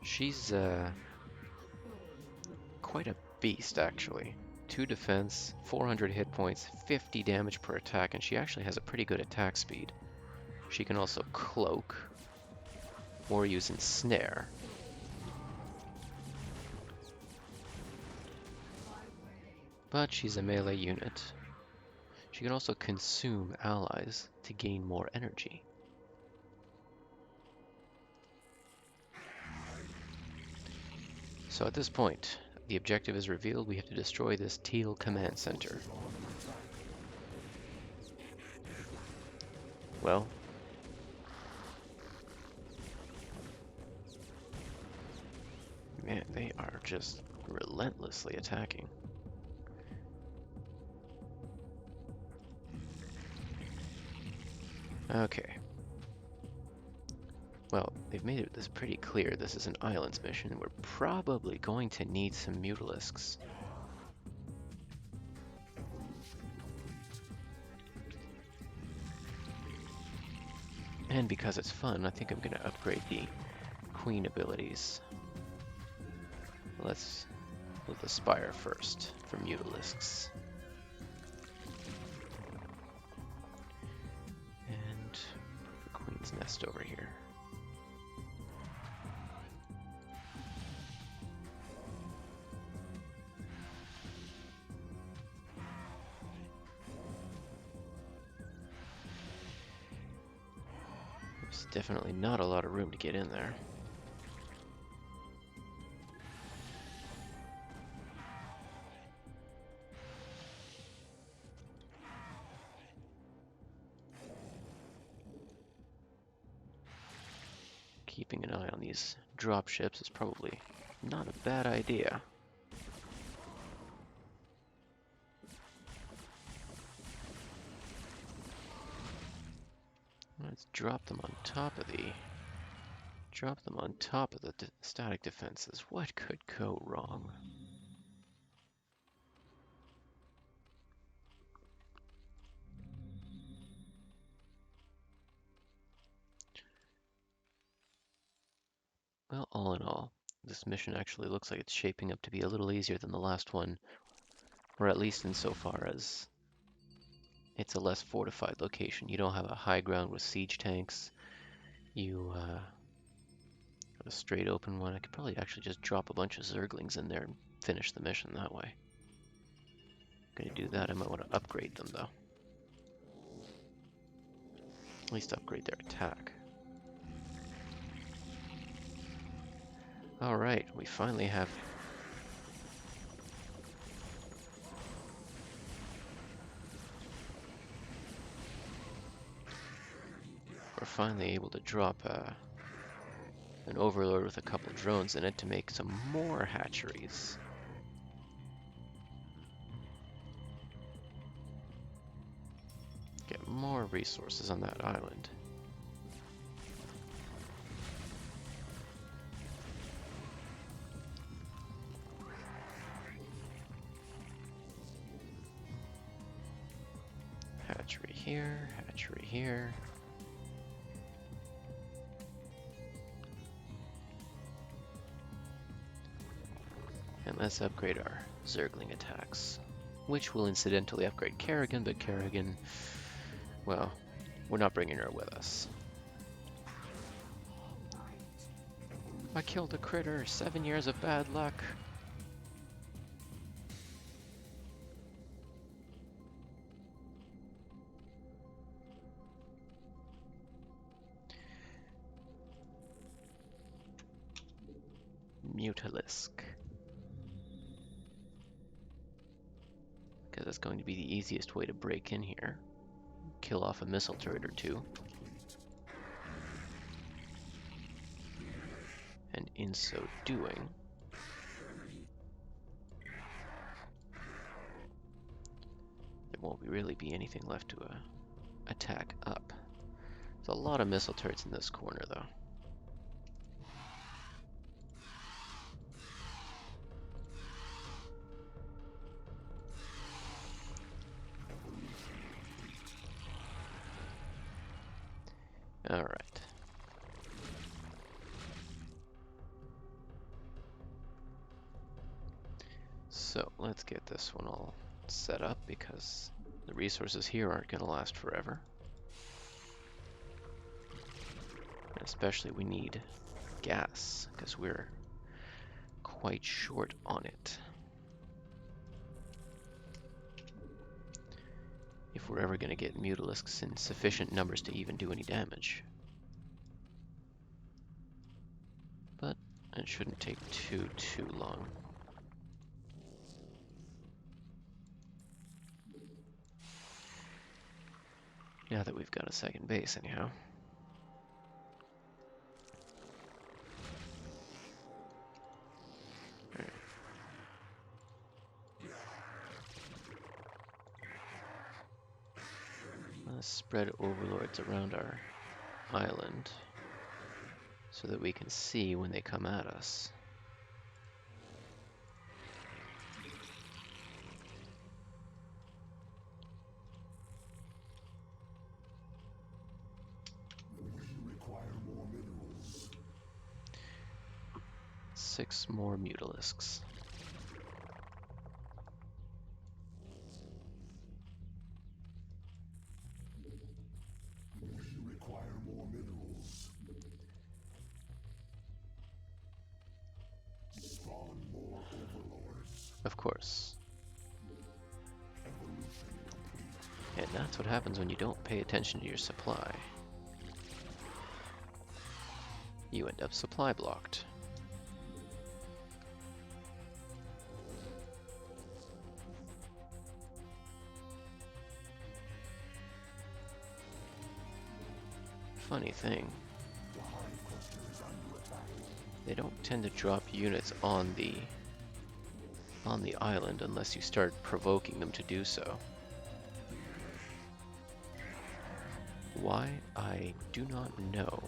She's quite a beast, actually. 2 defense, 400 hit points, 50 damage per attack, and she actually has a pretty good attack speed. She can also cloak or use ensnare. But she's a melee unit. She can also consume allies to gain more energy. So at this point, the objective is revealed. We have to destroy this teal command center. Well, man, they are just relentlessly attacking. Okay. Well, they've made this pretty clear. This is an islands mission, and we're probably going to need some mutalisks. And because it's fun, I think I'm going to upgrade the queen abilities. Let's build the spire first for mutalisks. And the queen's nest over here. There's definitely not a lot of room to get in there. Keeping an eye on these drop ships is probably not a bad idea. Let's drop them on top of the static defenses. What could go wrong? Well, all in all, this mission actually looks like it's shaping up to be a little easier than the last one, or at least insofar as it's a less fortified location. You don't have a high ground with siege tanks. You have a straight open one. I could probably actually just drop a bunch of Zerglings in there and finish the mission that way. Gonna do that. I might want to upgrade them though. At least upgrade their attack. Alright, we finally have... We're finally able to drop an overlord with a couple drones in it to make some more hatcheries. Get more resources on that island. Hatchery here, hatchery here. And let's upgrade our Zergling attacks, which will incidentally upgrade Kerrigan, but Kerrigan, well, we're not bringing her with us. I killed a critter, 7 years of bad luck. Mutalisk. Because that's going to be the easiest way to break in here. Kill off a missile turret or two. And in so doing, there won't really be anything left to attack up. There's a lot of missile turrets in this corner though. So let's get this one all set up because the resources here aren't going to last forever. And especially we need gas because we're quite short on it. If we're ever going to get mutalisks in sufficient numbers to even do any damage. But it shouldn't take too long. Now that we've got a second base, anyhow. Right. Let's spread overlords around our island so that we can see when they come at us. We require more minerals. 6 more mutalisks. We require more minerals. Spawn more overlords. Of course. Evolution complete. And that's what happens when you don't pay attention to your supply. You end up supply blocked. Funny thing, The hive cluster is under attack. they don't tend to drop units on the island unless you start provoking them to do so. Why? I do not know.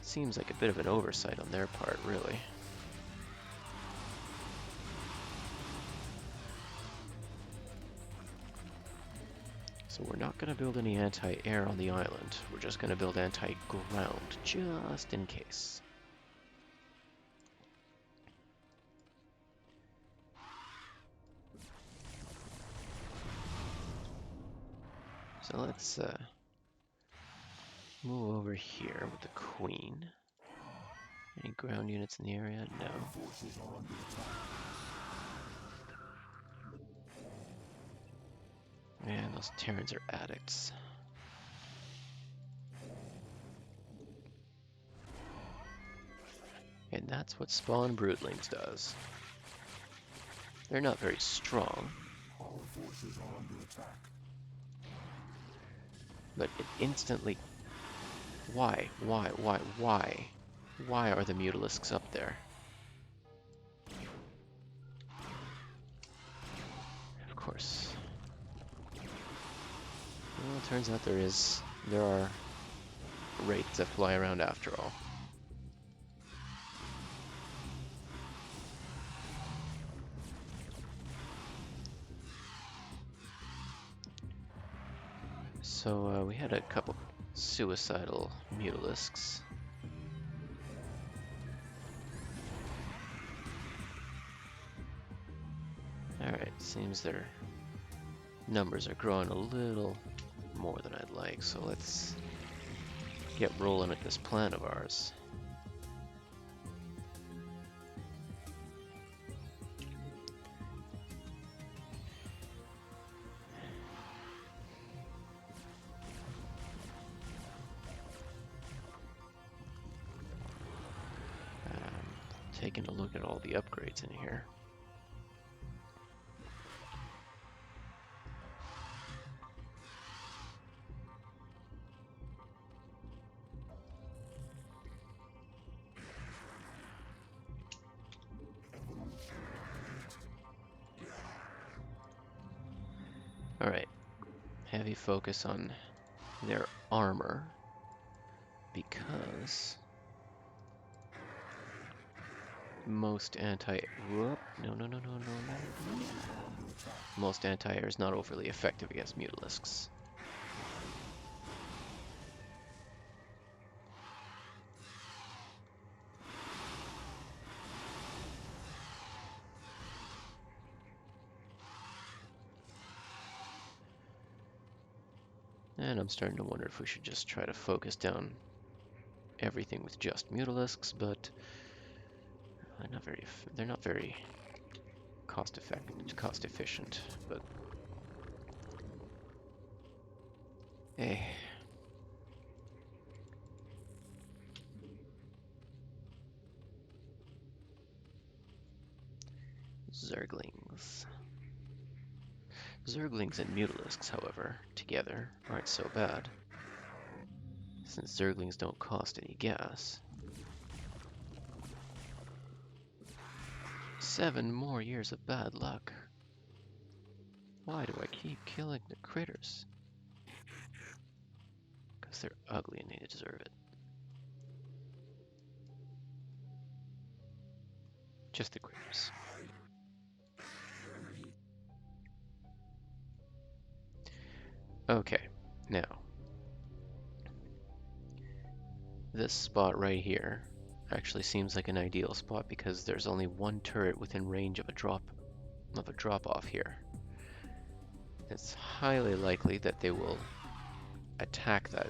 Seems like a bit of an oversight on their part, really. So we're not going to build any anti-air on the island. We're just going to build anti-ground, just in case. So let's move over here with the queen. Any ground units in the area? No. Forces are under attack. Man, those Terrans are addicts. And that's what Spawn Broodlings does. They're not very strong, Our forces are under attack. but it instantly... Why? Why are the Mutalisks up there? Of course. Well, it turns out there are wraiths that fly around after all. So we had a couple suicidal Mutalisks. Alright, seems their numbers are growing a little more than I'd like, so let's get rolling with this plan of ours. Taking a look at all the upgrades in here. Alright, heavy focus on their armor, because most most anti-air is not overly effective against Mutalisks. And I'm starting to wonder if we should just try to focus down everything with just Mutalisks, but they're not very cost efficient, but hey. Zerglings. Zerglings and Mutalisks, however, together aren't so bad, since Zerglings don't cost any gas. 7 more years of bad luck. Why do I keep killing the critters? Because they're ugly and they deserve it. Just the critters. Okay, now. This spot right here actually seems like an ideal spot because there's only one turret within range of a drop off here. It's highly likely that they will attack that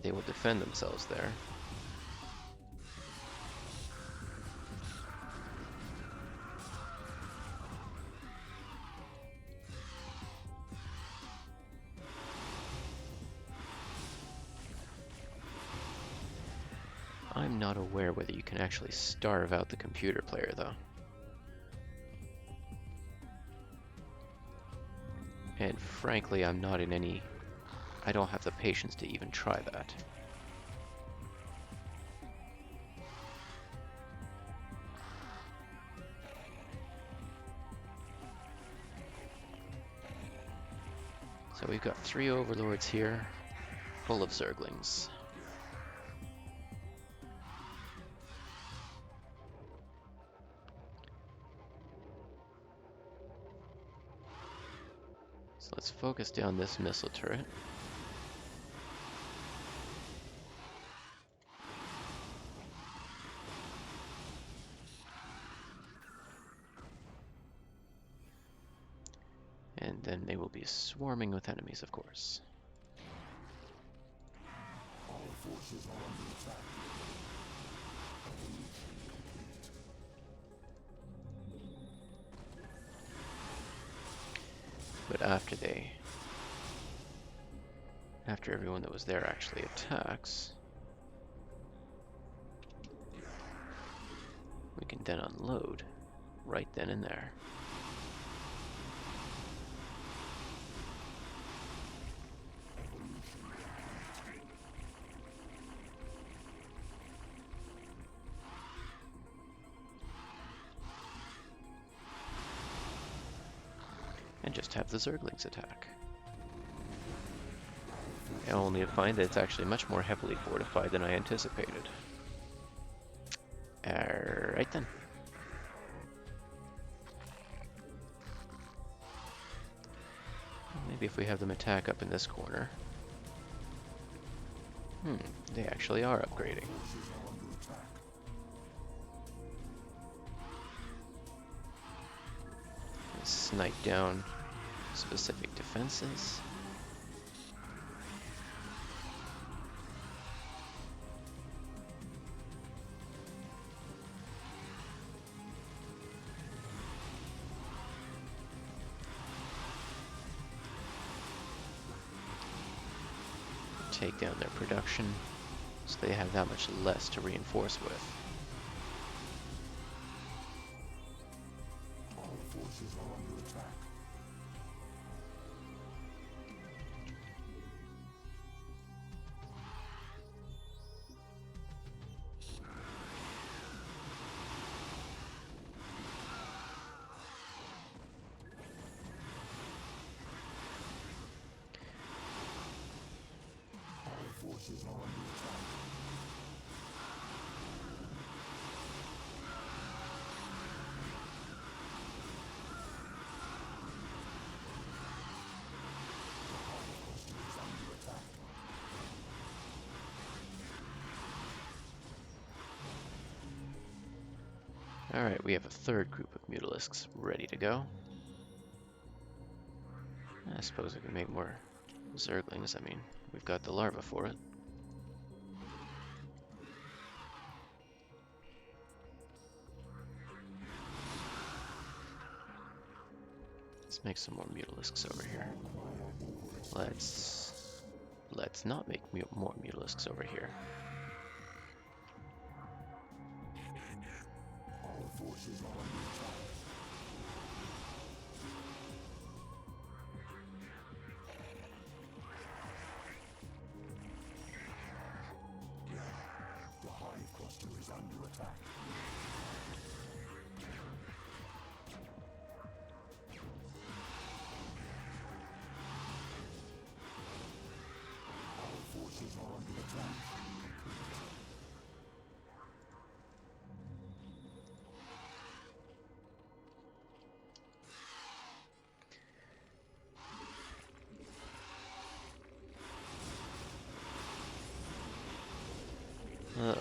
they will defend themselves there. I'm not aware whether you can actually starve out the computer player though. And frankly, I don't have the patience to even try that. So we've got 3 overlords here, full of Zerglings. So let's focus down this missile turret. And then they will be swarming with enemies, of course. All forces are under attack. But after everyone that was there actually attacks, we can then unload right then and there. And just have the Zerglings attack. Only to find that it's actually much more heavily fortified than I anticipated. Alright then. Maybe if we have them attack up in this corner. They actually are upgrading. Snipe down specific defenses. Take down their production so they have that much less to reinforce with. All forces are under attack. All forces are under attack. Alright, we have a third group of Mutalisks ready to go. I suppose we can make more Zerglings. I mean, we've got the larva for it. Let's make some more Mutalisks over here. Let's not make more Mutalisks over here.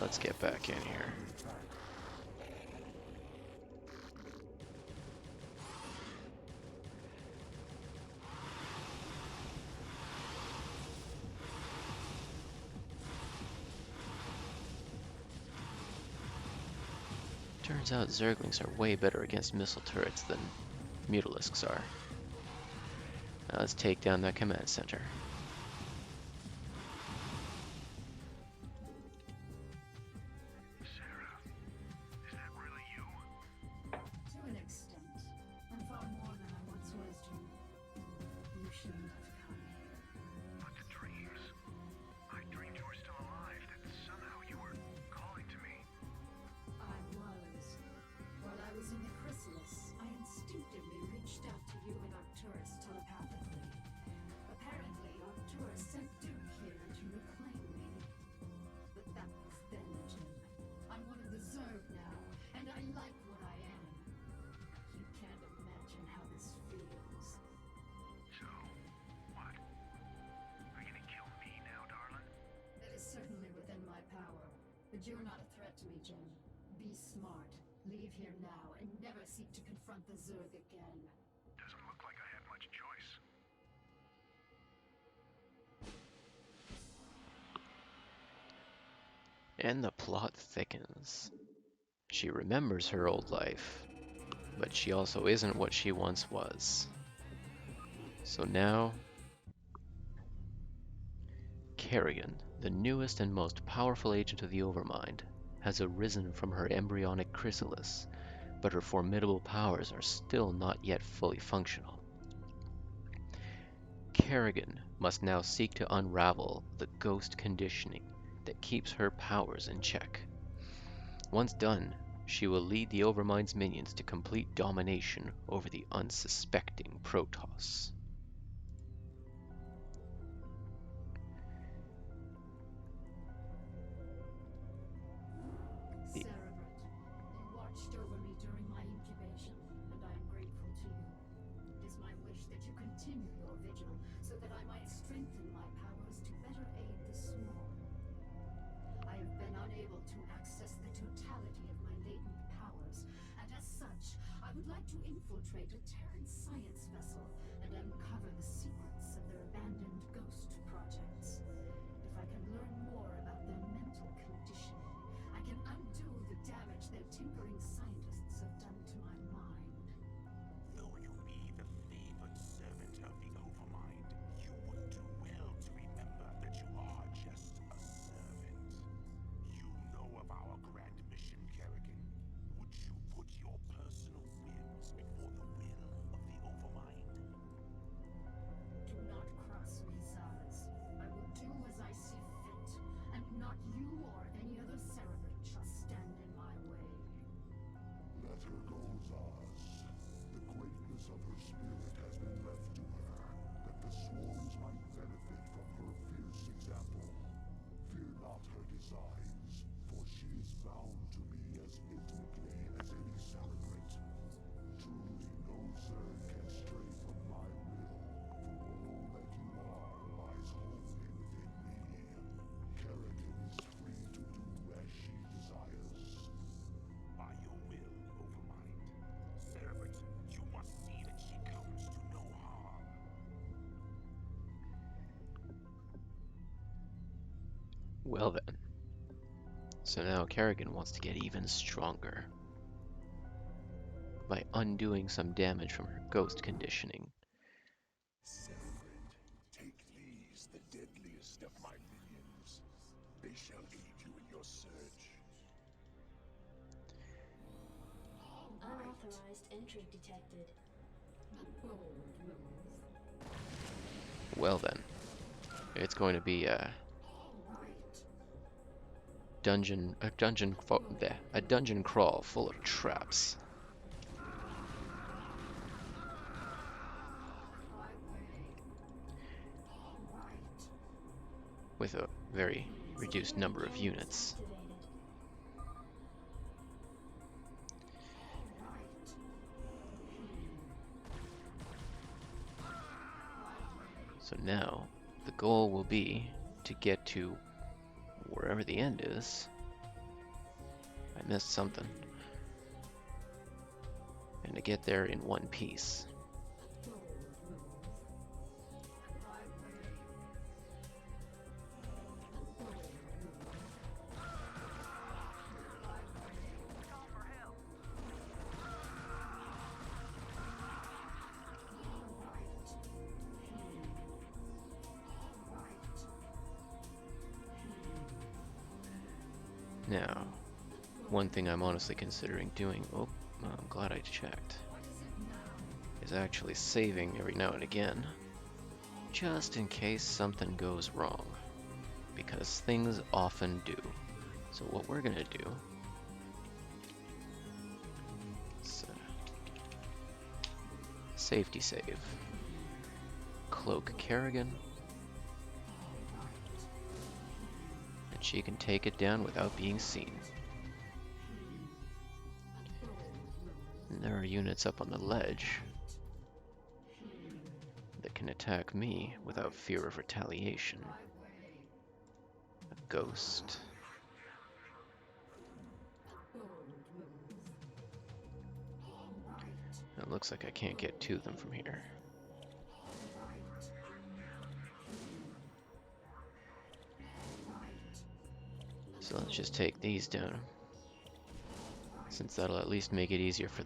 Let's get back in here. Turns out Zerglings are way better against missile turrets than Mutalisks are. Now let's take down that command center. Sarah, is that really you? To an extent. I'm far more than I once was, Jim. You shouldn't have come here. But the dreams. I dreamed you were still alive, that somehow you were calling to me. I was. While I was in the chrysalis, I instinctively reached out to you and Arcturus telepathically. Apparently, Arcturus sent Duke here to reclaim me. But that was then, Jim. I'm one of the Zerg now, and I like what I am. You can't imagine how this feels. So, what? Are you gonna kill me now, darling? That is certainly within my power. But you're not a threat to me, Jim. Be smart. Leave here now and never seek to confront the Zerg again. Doesn't look like I have much choice. And the plot thickens. She remembers her old life, but she also isn't what she once was. So now, Kerrigan, the newest and most powerful agent of the Overmind, has arisen from her embryonic chrysalis, but her formidable powers are still not yet fully functional. Kerrigan must now seek to unravel the ghost conditioning that keeps her powers in check. Once done, she will lead the Overmind's minions to complete domination over the unsuspecting Protoss. The- Cerebrate, you watched over me during my incubation, and I am grateful to you. It is my wish that you continue your vigil, so that I might strengthen my powers to better aid the Swarm. I have been unable to access the totality of my latent powers, and as such, I would like to infiltrate a Terran science vessel and uncover the secrets of their abandoned ghost projects. If I can learn more about their mental conditioning, I can undo the damage their tinkering scientists have done to my mind. Though you be the favored servant of the Overmind, you would do well to remember that you are just a servant. You know of our grand mission, Kerrigan. Would you put your personal whims before the will of the Overmind? Do not cross me, Zaz. I will do as I see fit, and not you or any other Cerebrate shall stand in my way. Let her go, Zaz. The greatness of her spirit has been left to her, that the swarms might benefit from her fierce example. Fear not her designs, for she is bound to me as intimately as any Cerebrate. Truly, no Zerg can stray from my will, for all that you are lies wholly within me. Kerrigan is free to do as she desires. By your will, Overmind. Cerebrate, you must see that she comes to no harm. Well then. So now Kerrigan wants to get even stronger by undoing some damage from her ghost conditioning. Separate. Take these, the deadliest of my minions. They shall aid you in your search. Unauthorized entry detected. Well then. It's going to be a dungeon crawl full of traps. With a very reduced number of units. So now, the goal will be to get to wherever the end is. I missed something. And to get there in one piece. Now, one thing I'm honestly considering doing, oh, I'm glad I checked, is actually saving every now and again, just in case something goes wrong, because things often do. So what we're gonna do is safety save, cloak Kerrigan, and she can take it down without being seen. And there are units up on the ledge that can attack me without fear of retaliation. A ghost. It looks like I can't get to them from here. So let's just take these down, since that'll at least make it easier for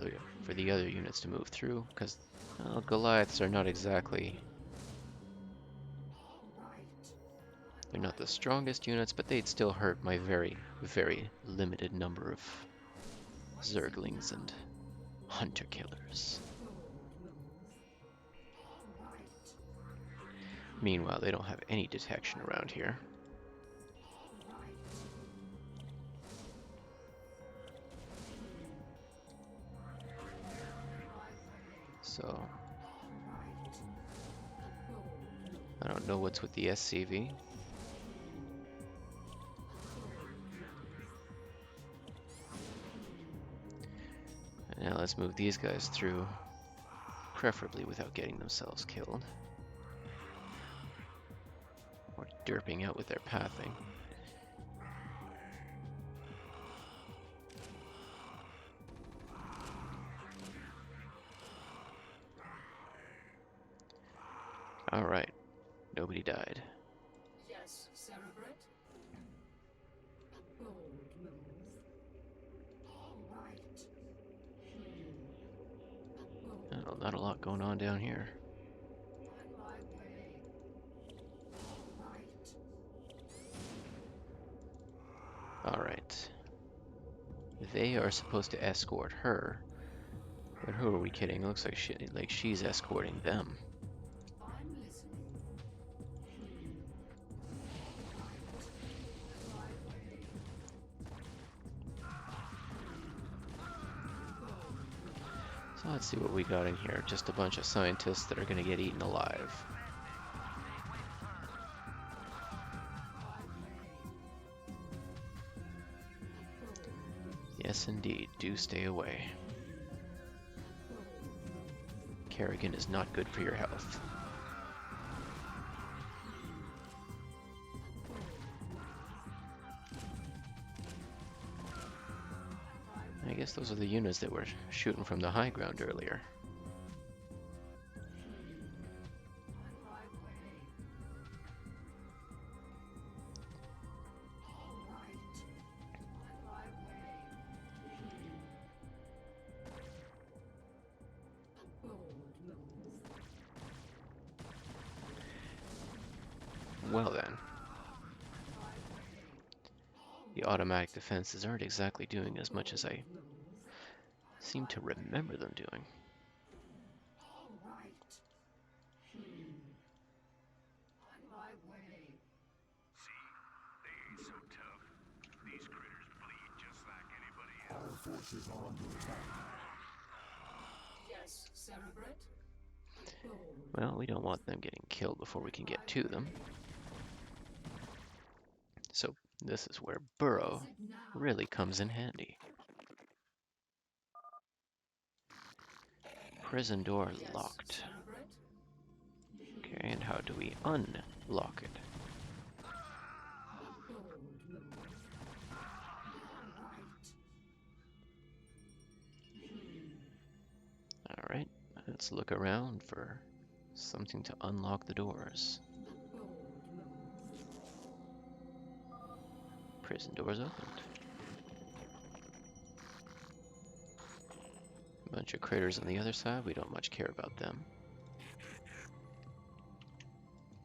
the other units to move through, because Goliaths are not exactly... They're not the strongest units, but they'd still hurt my very, very limited number of Zerglings and Hunter Killers. Meanwhile, they don't have any detection around here. So, I don't know what's with the SCV. And now let's move these guys through, preferably without getting themselves killed. Or derping out with their pathing. Alright, nobody died. Yes, Cerebrate? Bold move. All right. Oh, not a lot going on down here. On my way. All right. Alright. They are supposed to escort her. But who are we kidding? It looks like she's escorting them. I'm listening. So let's see what we got in here. Just a bunch of scientists that are going to get eaten alive. Yes, indeed. Do stay away. Kerrigan is not good for your health. I guess those are the units that were shooting from the high ground earlier. The automatic defenses aren't exactly doing as much as I seem to remember them doing. All right. On my way. See? They ain't so tough. These critters bleed just like anybody else. Our forces are under attack. Yes, Cerebrate. Well, we don't want them getting killed before we can get to them. So this is where Burrow really comes in handy. Prison door locked. Okay, and how do we unlock it? Alright, let's look around for something to unlock the doors. Prison doors opened. A bunch of critters on the other side, we don't much care about them.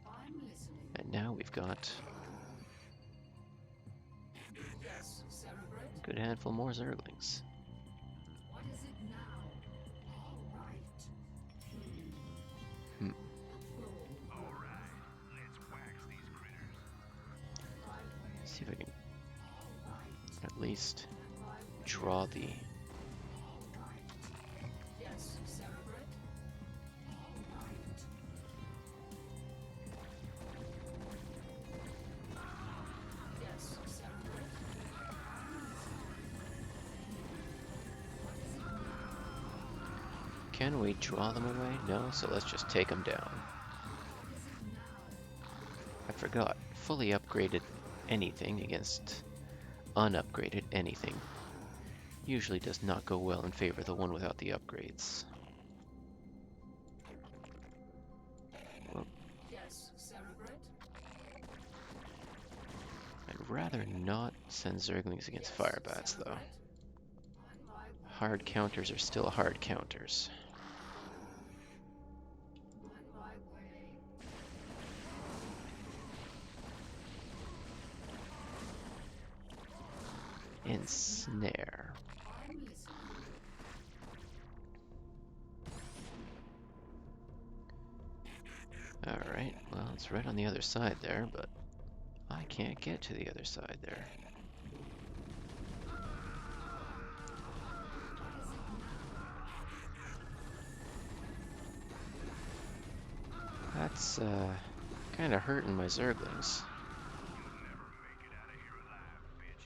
I'm listening. And now we've got Yes, Cerebrate. a good handful more Zerglings. What is it now? All right. Hmm. Alright, let's wax these critters. See if I can at least draw the... Yes, Cerebrate. All right. Yes, Cerebrate. Can we draw them away? No, so let's just take them down. I forgot. Fully upgraded anything against unupgraded anything usually does not go well in favor of the one without the upgrades. Well, Yes, Cerebrate. I'd rather not send Zerglings against Firebats, though. On my way. Hard counters are still hard counters. On my way. Ensnare. I'm listening. Alright, well, it's right on the other side there, but I can't get to the other side there. That's, kind of hurting my Zerglings. You'll never make it out of here alive, bitch.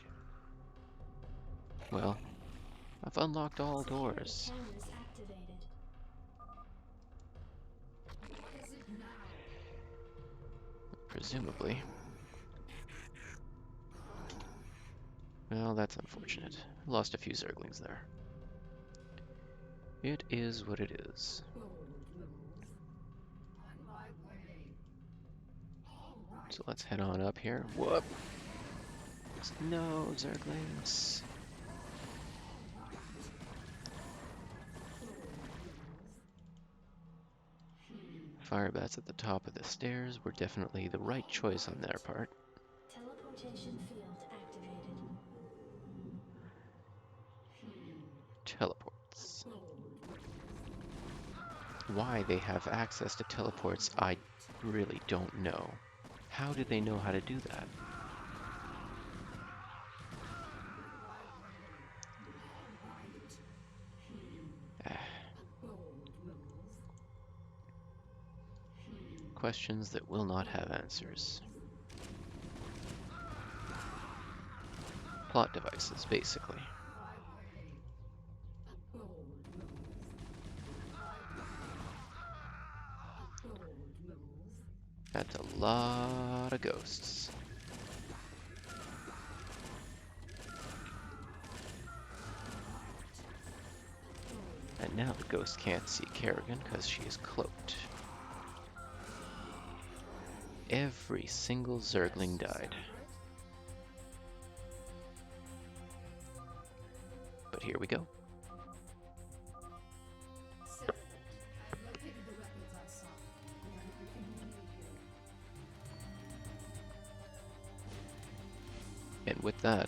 Well, I've unlocked all doors. Cameras activated. What is it now? Presumably. Well, that's unfortunate. I lost a few Zerglings there. It is what it is. Bold move. On my way. All right. So let's head on up here. Whoop! No, Zerglings. Firebats at the top of the stairs were definitely the right choice on their part. Teleportation field activated. Teleports. Why they have access to teleports, I really don't know. How did they know how to do that? Questions that will not have answers. Plot devices, basically. That's a lot of ghosts. And now the ghost can't see Kerrigan because she is cloaked. Every single Zergling died. But here we go. Cerebrate. I've located the records I sought. We are looking near And with that,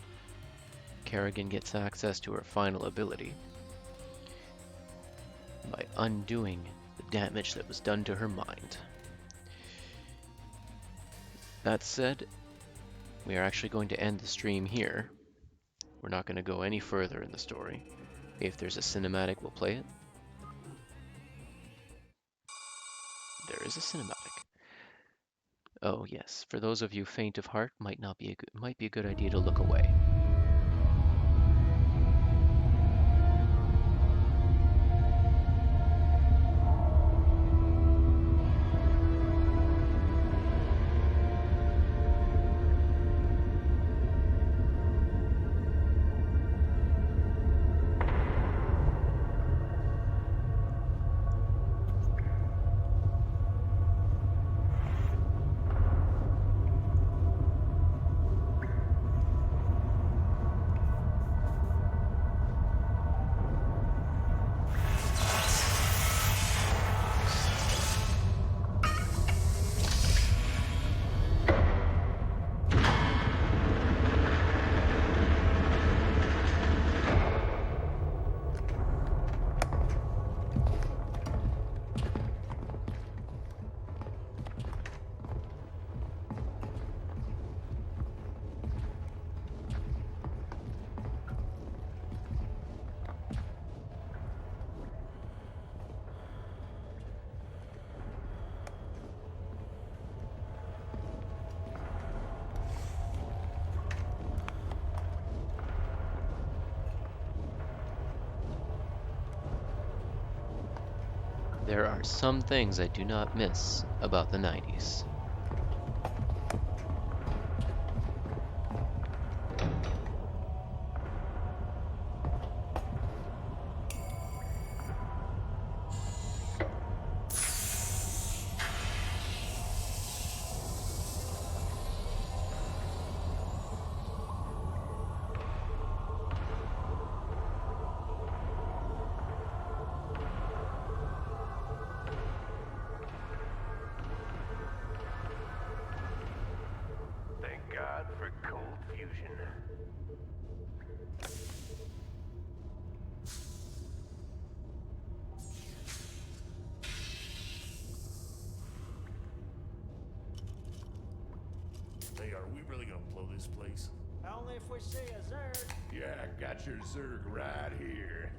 Kerrigan gets access to her final ability by undoing the damage that was done to her mind. That said, we are actually going to end the stream here. We're not going to go any further in the story. If there's a cinematic, we'll play it. There is a cinematic. Oh yes, for those of you faint of heart, might be a good idea to look away. There are some things I do not miss about the 90s. Thank God for cold fusion. Hey, are we really gonna blow this place? Only if we see a Zerg. Yeah, got your Zerg right here.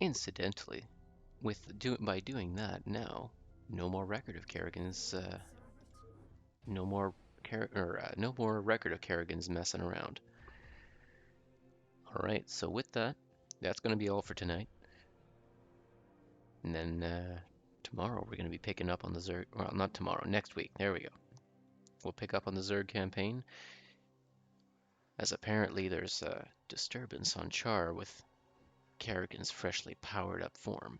Incidentally, by doing that now, no more record of Kerrigan's no more no more record of Kerrigan's messing around. All right, so with that, that's going to be all for tonight. And then tomorrow we're going to be picking up on the Zerg. Well, not tomorrow, next week. There we go. We'll pick up on the Zerg campaign. as apparently there's a disturbance on Char with Kerrigan's freshly powered up form.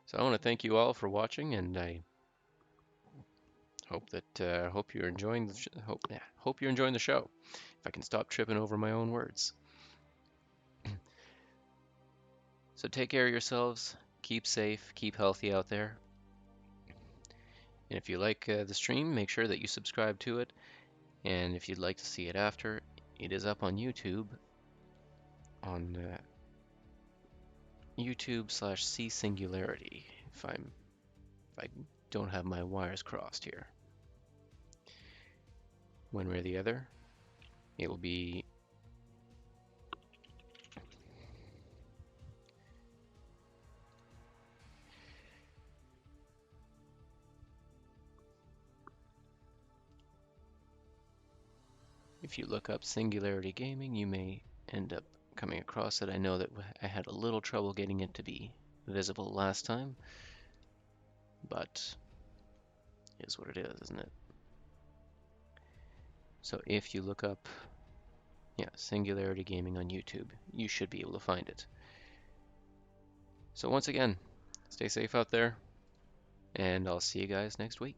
So I want to thank you all for watching, and I hope you're enjoying hope you're enjoying the show. If I can stop tripping over my own words. So take care of yourselves, keep safe, keep healthy out there. And if you like the stream, make sure that you subscribe to it. And if you'd like to see it after, it is up on YouTube on YouTube/C Singularity. If I don't have my wires crossed here. One way or the other, it will be if you look up Singularity Gaming, you may end up coming across it. I know that I had a little trouble getting it to be visible last time, but it is what it is, isn't it? So if you look up, yeah, Singularity Gaming on YouTube, you should be able to find it. So once again, stay safe out there, and I'll see you guys next week.